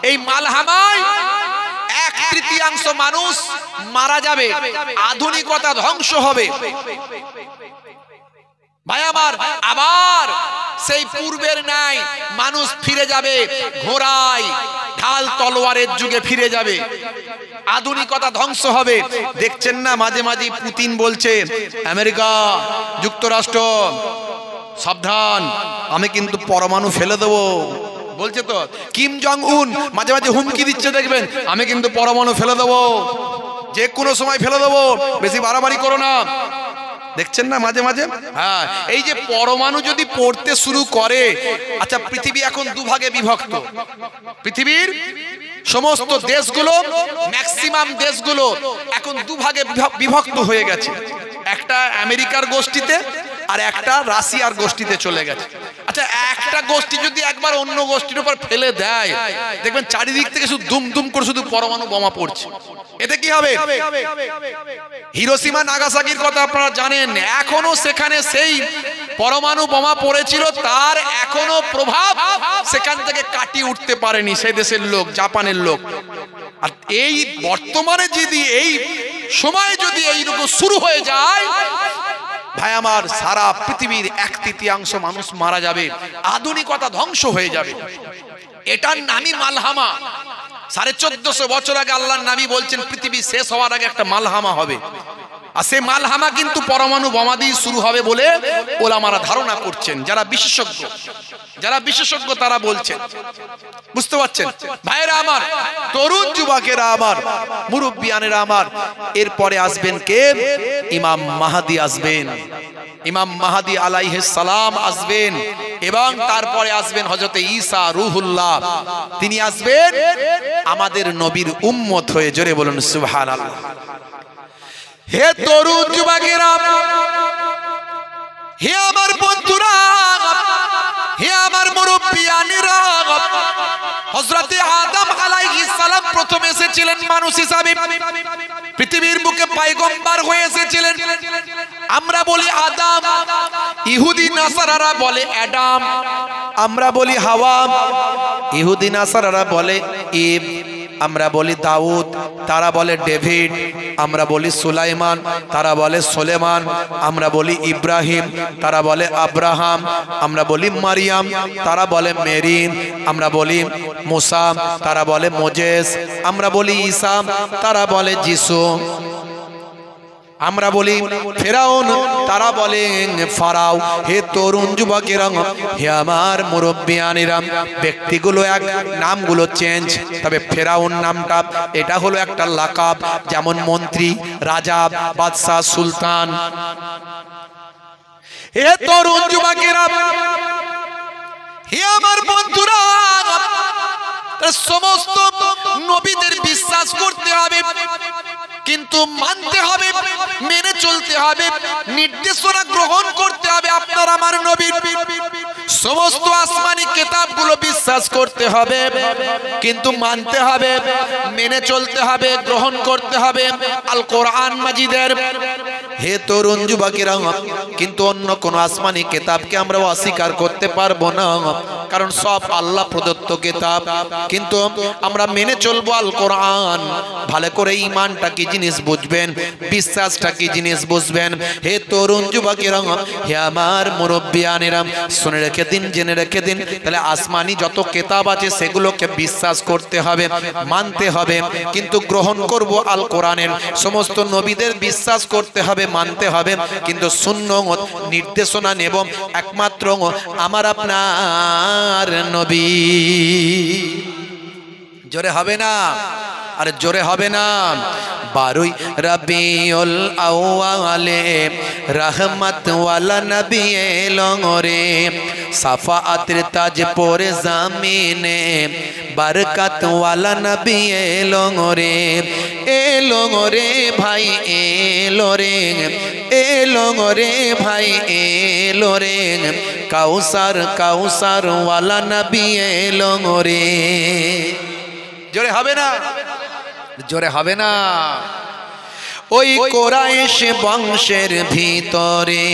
এই মালহামায় 1/3 মানুষ মারা যাবে, আধুনিকতা ধ্বংস হবে। ভাই আমার, আবার সেই পূর্বের নাই মানুষ ফিরে যাবে, ঘোড়ায় ঢাল তলোয়ারের যুগে ফিরে যাবে, আধুনিকতা ধ্বংস হবে। দেখছেন না মাঝে মাঝে পুতিন বলছে, আমেরিকা যুক্তরাষ্ট্র সাবধান, আমি কিন্তু পরমাণু ফেলে দেবো বলছে। তো কিম জং উন মাঝে মাঝে হুমকি দিচ্ছে, দেখবেন আমি কিন্তু পরমাণু ফেলে দেবো, যে কোনো সময় ফেলে দেবো, বেশি বাড়াবাড়ি করো না। দেখছেন না মাঝে মাঝে? হ্যাঁ, এই যে পরমাণু যদি পড়তে শুরু করে, আচ্ছা পৃথিবী এখন দুভাগে বিভক্ত। পৃথিবীর সমস্ত দেশগুলো, ম্যাক্সিমাম দেশগুলো এখন দুভাগে বিভক্ত হয়ে গেছে। একটা আমেরিকার গোষ্ঠীতে আর একটা রাশিয়ার গোষ্ঠীতে চলে গেছে। আচ্ছা, একটা গোষ্ঠী যদি একবার অন্য গোষ্ঠীর উপর ফেলে দেয়, দেখবেন চারিদিক থেকে শুধু দুম দুম করে শুধু পরমাণু বোমা পড়ছে। এতে কি হবে? হিরোশিমা নাগাসাকির কথা আপনারা জানেন, এখনো সেখানে সেই পরমাণু বোমা পড়েছিল, তার এখনো প্রভাব সেখান থেকে কাটিয়ে উঠতে পারেনি সেই দেশের লোক, জাপানের লোক। আর এই বর্তমানে যদি এই সময় যদি এইরকম শুরু হয়ে যায়, ভাই আমার, সারা পৃথিবীর 1/3 মানুষ মারা যাবে, আধুনিকতা ধ্বংস হয়ে যাবে। এটার নামই মালহামা। 1450 বছর আগে আল্লাহর নবী বলছেন পৃথিবী শেষ হওয়ার আগে একটা মালহামা হবে। আর সেই মালহামা কিন্তু পরমাণু বোমা দিয়ে শুরু হবে বলে ওলামারা ধারণা করছেন, যারা বিশেষজ্ঞ তারা বলছেন। বুঝতে পারছেন ভাইরা আমার, তরুণ যুবকেরা আমার, মুরব্বিয়ানেরা আমার, এরপরে আসবেন কে? ইমাম মাহদী আসবেন। ইমাম মাহদী আলাইহিস সালাম আসবেন, এবং তারপরে আসবেন হযরত ঈসা রূহুল্লাহ। তিনি আসবেন আমাদের নবীর উম্মত হয়ে। জোরে বলুন সুবহানাল্লাহ। হে তরুণ যুবকেরা, হে আমার বন্ধুরা, হে আমার মুরব্বিয়ানেরা, হযরতে আদম আলাইহিস সালাম প্রথম এসেছিলেন মানুষ হিসাবে, পৃথিবীর বুকে পয়গম্বর হয়ে এসেছিলেন। আমরা বলি আদম, ইহুদি নাসারারা বলে অ্যাডাম। আমরা বলি হাওয়া, ইহুদি নাসারারা বলে ঈব। আমরা বলি দাউদ, তারা বলে ডেভিড। আমরা বলি সুলাইমান, তারা বলে সুলেমান। আমরা বলি ইব্রাহিম, তারা বলে আব্রাহাম। আমরা বলি মারিয়াম, তারা বলে মেরিন। আমরা বলি মুসা, তারা বলে মোজেস। আমরা বলি ঈসা, তারা বলে যিশু। আমরা বলি ফেরাউন, তারা বলেন ফারাও। হে তরুণ যুবকেরা, হে আমার মুরব্বিয়ানেরা, ব্যক্তিগুলো এক, নামগুলো চেঞ্জ, তবে ফেরাউন নামটা এটা হলো একটা লাকাব, যেমন মন্ত্রী, রাজা, বাদশা, সুলতান। হে তরুণ যুবকেরা, হে আমার বন্ধুরা, সমস্ত নবীদের বিশ্বাস করতে হবে, কিন্তু মানতে হবে, মেনে চলতে হবে, নির্দেশনা গ্রহণ করতে হবে আপনার আমার নবীর। সমস্ত আসমানি কিতাবগুলো বিশ্বাস করতে হবে, কিন্তু মানতে হবে, মেনে চলতে হবে, গ্রহণ করতে হবে আল কোরআন মাজিদের। হে তরুণ যুবকেরা, কিন্তু অন্য কোন আসমানি কিতাবকে আমরা অস্বীকার করতে পারবো না, কারণ সব আল্লাহ প্রদত্ত কিতাব, কিন্তু আমরা মেনে চলবো আল কোরআন। ভালো করে ঈমানটা কি জিনিস বুঝবেন, বিশ্বাসটা কি জিনিস বুঝবেন। হে তরুণ যুবকেরা, হে আমার মুরব্বিয়ানেরা, শুনে রেখে দিন, জেনে রেখে দিন, তাহলে আসমানি যত কিতাব আছে সেগুলোকে বিশ্বাস করতে হবে, মানতে হবে, কিন্তু গ্রহণ করব আল কোরআনের। সমস্ত নবীদের বিশ্বাস করতে হবে, মানতে হবে, কিন্তু সুন্নত নির্দেশনা নেব একমাত্র আমার আপনার নবী। জোরে হবে না? আরে জোরে হবে না? 12 রবিউল আউয়ালে রহমত ওয়ালা নবী এলো রে, সাফাআতের তাজ পরে জামিনে বরকত ওয়ালা নবী এলো রে। এলো রে ভাই, এলো রে, এলো রে ভাই, এলো রে, কাউসার কাউসার ওয়ালা নবী এলো রে। জোরে হবে না? জোরে হবে না? ওই কোরাইশ বংশের ভিতরে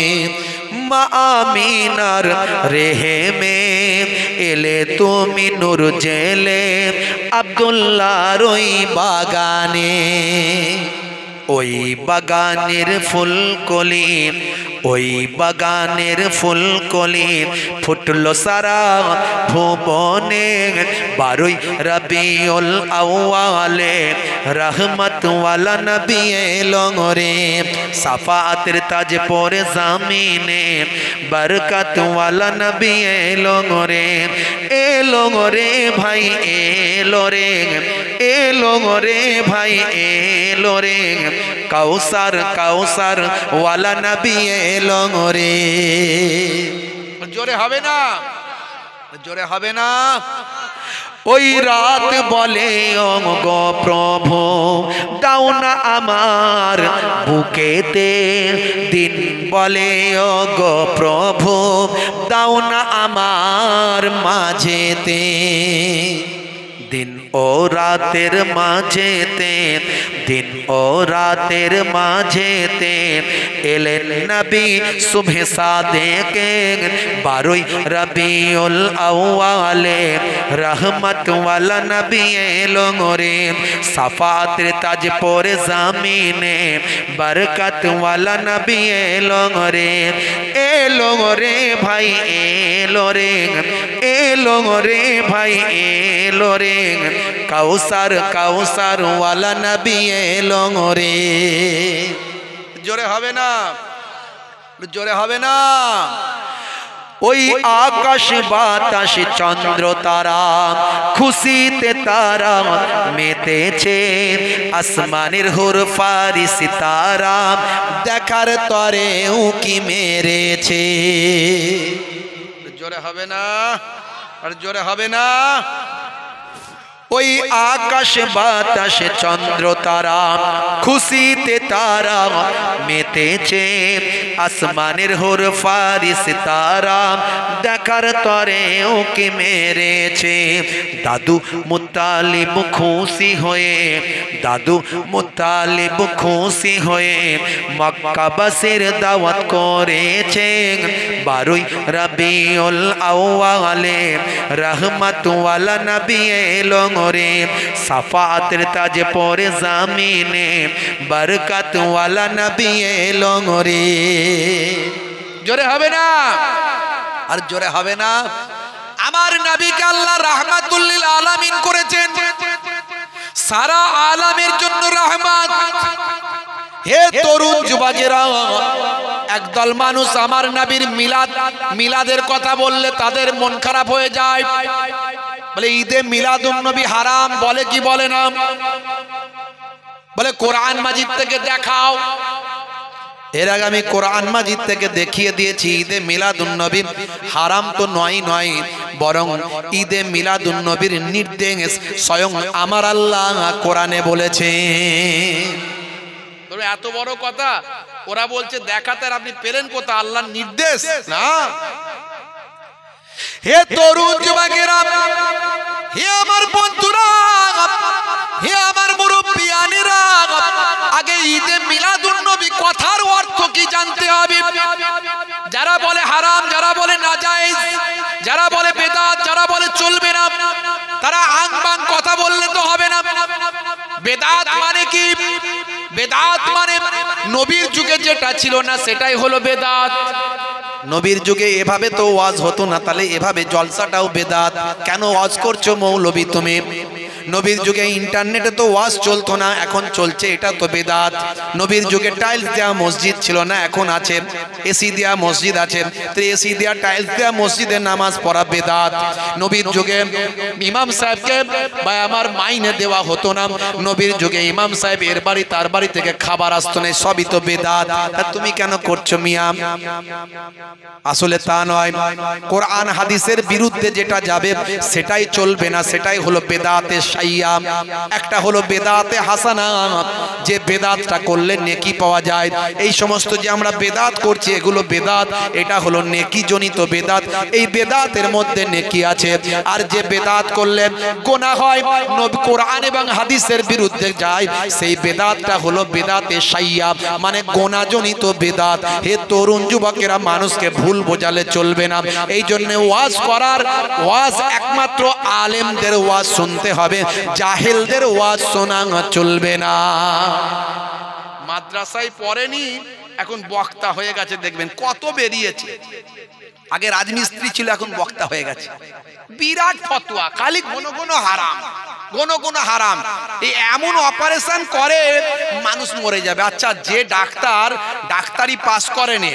মা আমিনার রেহেমে এলে তুমি নূর জেলে আব্দুল্লাহর ওই বাগানে, ওই বাগানের ফুলকলি, ওই বাগানের ফুলকলি ফুটলো সারা ভুবনে। 12ই রবিউল আউয়ালে রহমত ওয়ালা নবী এলো রে, সাফাতের তাজ পরে জামিনে বরকত ওয়ালা নবী এলো রে। এলো রে ভাই এলো রে, এলো রে ভাই এলো রে, কাউসার কাউসার ওয়ালা নবী এলো রে। জোরে হবে না, জোরে হবে না। ওই রাত বলে ও গো প্রভু দাও না আমার বুকেতে, দিন বলে ও গো প্রভু দাও না আমার মাঝেতে। দিন ও রাতের মাঝেতে, দিন ও রাতের মাঝেতে এলেন নবী সুবহে সাদেকে। 12ই রবিউল আউয়ালে রহমত ওয়ালা নবী এলো রে, সাফাতের তাজ পরে জামিনে বরকত ওয়ালা নবী এলো রে। এলো রে ভাই এলো রে, এলো রে ভাই এলো রে, কাউসার কাউসার ওয়ালা নবী এলো রে। জোরে হবে না, জোরে হবে না। ওই আকাশ বাতাস চন্দ্র তারা খুশিতে তারা মেতেছে, আসমানের হুর ফারিস তারা দেখার তরে উকি মেরেছে। জোরে হবে না, আর জোরে হবে না। ওই আকাশ বাতাস চন্দ্র তারা খুশিতে তারা মেতেছে, আসমানের হুর ফারিস তারা দেখার তরে ওকে মেরেছে। দাদু মুত্তালিব খুশি হয়ে, দাদু মুত্তালিব খুশি হয়ে মক্কাবাসীর দাওয়াত করেছে। 12ই রবিউল আউয়ালে রহমত ওয়ালা নবী এলো রে, সাফাতের তাজ পরে জামিনে বরকত ওয়ালা নবী এলো রে। জোরে হবে না, আর জোরে হবে না। আমার নবীকে আল্লাহ রাহমাতুল লিল আলামিন করেছেন, সারা আলামের জন্য রহমত। হে তরুণ যুবকেরা, একদল মানুষ আমার নবীর মিলাদের কথা বললে তাদের মন খারাপ হয়ে যায়, বলে ঈদে মিলাদুন নবী হারাম, বলে কি বলে না? বলে কোরআন মাজিদ থেকে দেখাও। এর আগে আমি কোরআন মাজিদ থেকে দেখিয়ে দিয়েছি ঈদে মিলাদুন নবী হারাম তো নয়, বরং ঈদে মিলাদুন নবীর নির্দেশ স্বয়ং আমার আল্লাহ কোরআনে বলেছে। এত বড় কথা ওরা বলছে দেখাতে, আর আপনি পেলেন কোথা? আল্লাহর নির্দেশ না। হে তরুণ যুবকেরা, হে আমার বন্ধুরা, হে আমার মুরব্বিয়ানেরা, আগে ঈদে মিলাদুন নবী কথার অর্থ কি জানতে হবে। যারা বলে হারাম, যারা বলে নাজায়েজ, যারা বলে বেদাত, যারা বলে চলবে না, তারা আং বাং কথা বললে তো হবে না। বেদাত মানে কি? বেদাত মানে নবীর যুগে যেটা ছিল না সেটাই হলো বেদাত। নবীর যুগে এভাবে তো ওয়াজ হতো না, তাহলে এভাবে জলসাটাও বেদাত। কেন ওয়াজ করছো মৌলবী তুমি? নবীর যুগে ইন্টারনেটে তো ওয়াজ চলতো না, এখন চলছে, এটা তো বেদাত। নবীর যুগে টাইলস দেওয়া মসজিদ ছিল না, এখন আছে। এসি দেওয়া মসজিদ আছে, তো এসি দেওয়া টাইলস দেওয়া মসজিদে নামাজ পড়া বেদাত। নবীর যুগে ইমাম সাহেবকে বা আমার মাইনে দেওয়া হতো না, নবীর যুগে ইমাম সাহেব এর বাড়ি তার বাড়ি থেকে খাবার আসতো না, সবই তো বেদাত। আর তুমি কেন করছো মিয়া? আসলে তা নয়। কোরআন হাদিসের বিরুদ্ধে যেটা যাবে সেটাই চলবে না, সেটাই হলো বেদাতের সাইয়্যা, একটা হলো বেদাতে হাসানা, যে বেদাতটা করলে নেকি পাওয়া যায়। এই সমস্ত যে আমরা বেদাত করছি এগুলো বেদাত, এটা হলো নেকি জনিত বেদাত, এই বেদাতের মধ্যে নেকি আছে। আর যে বেদাত করলে গুনাহ হয়, নবী কোরআন এবং হাদিসের বিরুদ্ধে যায়, সেই বেদাতটা হলো বেদাতে সাইয়্যা, মানে গুনাহজনিত বেদাত। হে তরুণ যুবকেরা, মানুষকে ভুল বোঝালে চলবে না। এই জন্য ওয়াজ করার, ওয়াজ একমাত্র আলেমদের ওয়াজ শুনতে হবে, জাহেলদের ওয়াজ শোনা চলবে না। মাদ্রাসায় পড়েনি, এখন বক্তা হয়ে গেছে, দেখবেন কত বেরিয়েছে। আগে রাজমিস্ত্রি ছিল, এখন বক্তা হয়ে গেছে। বিরাট ফতোয়া, খালি ঘন ঘন হারাম, ঘন ঘন হারাম। এই এমন অপারেশন করে মানুষ মরে যাবে। আচ্ছা, যে ডাক্তার ডাক্তারি পাস করেনি,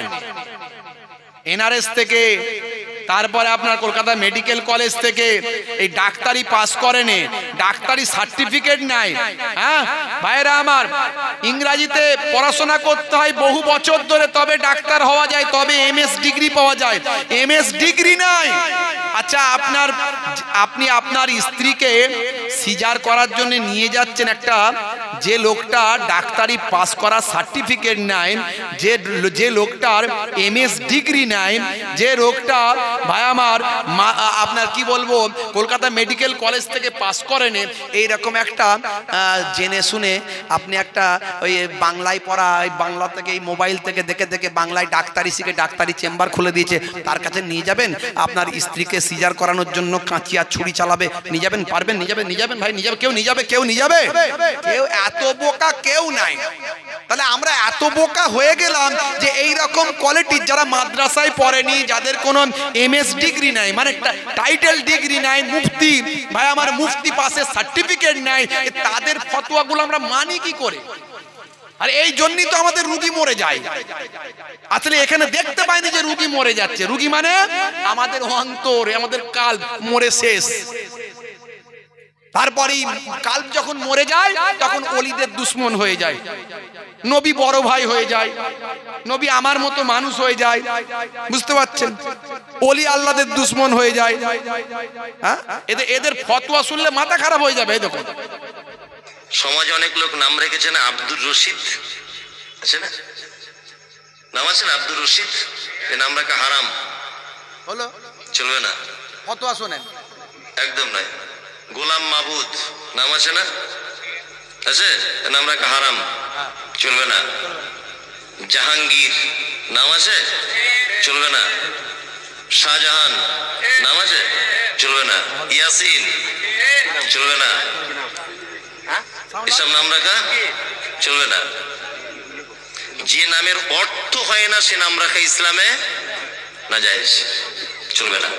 এনআরএস থেকে, তারপরে আপনার কলকাতা মেডিকেল কলেজ থেকে এই ডাক্তারি পাস করেনি, ডাক্তারি সার্টিফিকেট নাই, হ্যাঁ ভাইরা আমার, ইংরাজিতে পড়াশোনা করতে হয় বহু বছর ধরে, তবে ডাক্তার হওয়া যায়, তবে এমএস ডিগ্রি পাওয়া যায়। এমএস ডিগ্রি নাই। আচ্ছা, আপনি আপনার স্ত্রীকে সিজার করার জন্য নিয়ে যাচ্ছেন, একটা যে লোকটা ডাক্তারি পাস করার সার্টিফিকেট নাই, যে লোকটার এমএস ডিগ্রি নাই, যে লোকটা ভাই আমার আপনার কি বলবো কলকাতা মেডিকেল কলেজ থেকে পাস করেনি, এইরকম একটা জেনে শুনে আপনি একটা ওই বাংলায় পড়া, বাংলা থেকে এই মোবাইল থেকে দেখে দেখে বাংলায় ডাক্তারি শিখে ডাক্তারি চেম্বার খুলে দিয়েছে, তার কাছে নিয়ে যাবেন আপনার স্ত্রীকে সিজার করানোর জন্য, কাঁচি আর ছুরি চালাবে, নিয়ে যাবেন? পারবেন? নিয়ে যাবেন? নিয়ে যাবেন ভাই? নিয়ে যাবে? কেউ নিয়ে যাবে? কেউ নিয়ে যাবে? কেউ এত বোকা কেউ নাই। তাহলে আমরা এত বোকা হয়ে গেলাম যে এই রকম কোয়ালিটির যারা মাদ্রাসায় পড়েনি, যাদের কোনো এমএস ডিগ্রি নাই, মানে টাইটেল ডিগ্রি নাই, মুফতি ভাই আমার মুফতি পাসের সার্টিফিকেট নাই, তাদের ফতোয়াগুলো আমরা মানি কি করে? আর এই জন্যই তো আমাদের রোগী মরে যায়। আসলে এখানে দেখতে পাইনি যে রোগী মরে যাচ্ছে। রোগী মানে আমাদের অন্তর, আমাদের কাল মরে শেষ। তারপরেই কাল যখন মরে যায় তখন ওলিদের দুশ্মন হয়ে যায়, নবী বড় ভাই হয়ে যায়, নবী আমার মতো মানুষ হয়ে যায়, বুঝতে পারছেন? ওলি আল্লাহদের দুশ্মন হয়ে যায়। হ্যাঁ, এদের ফতোয়া শুনলে মাথা খারাপ হয়ে যাবে। দেখো সমাজে অনেক লোক নাম রেখেছে না, আব্দুর রশিদ আছে না, নাম আছে না আব্দুর রশিদ, এই নাম রাখা হারাম, হলো চলবে না। ফতোয়া শোনেন, একদম নয়। গোলাম মাবুদ নাম আছে না, আছে, নাম রাখা হারাম, চলবে না। জাহাঙ্গীর নাম আছে, চলবে না। শাহজাহান নাম আছে, চলবে না। ইয়াসিন চলবে না। এসব নাম রাখা চলবে না। যে নামের অর্থ হয় না সে নাম রাখা ইসলামে নাজায়েজ, চলবে না।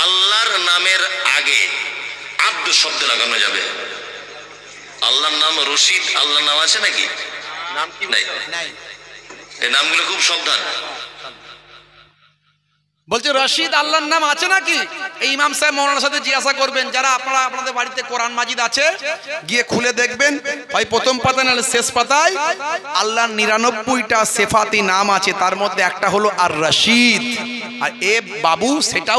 আল্লাহর নামের আগে আব্দ শব্দ লাগানো যাবে। আল্লাহর নাম রশিদ, আল্লাহর নাম আছে নাকি? নাই। এই নামগুলো খুব সাবধান। বলছে রশিদ আল্লাহর নাম আছে নাকি? এই ইমাম সাহেব মৌলানার সাথে জিজ্ঞাসা করবেন, যারা আপনারা আপনাদের বাড়িতে কোরআন মাজিদ আছে গিয়ে খুলে দেখবেন, হয় প্রথম পাতা নাহলে শেষ পাতায় আল্লাহর 99টা সিফাতি নাম আছে, তার মধ্যে একটা হলো আর রশিদ। আর এ বাবু সেটাও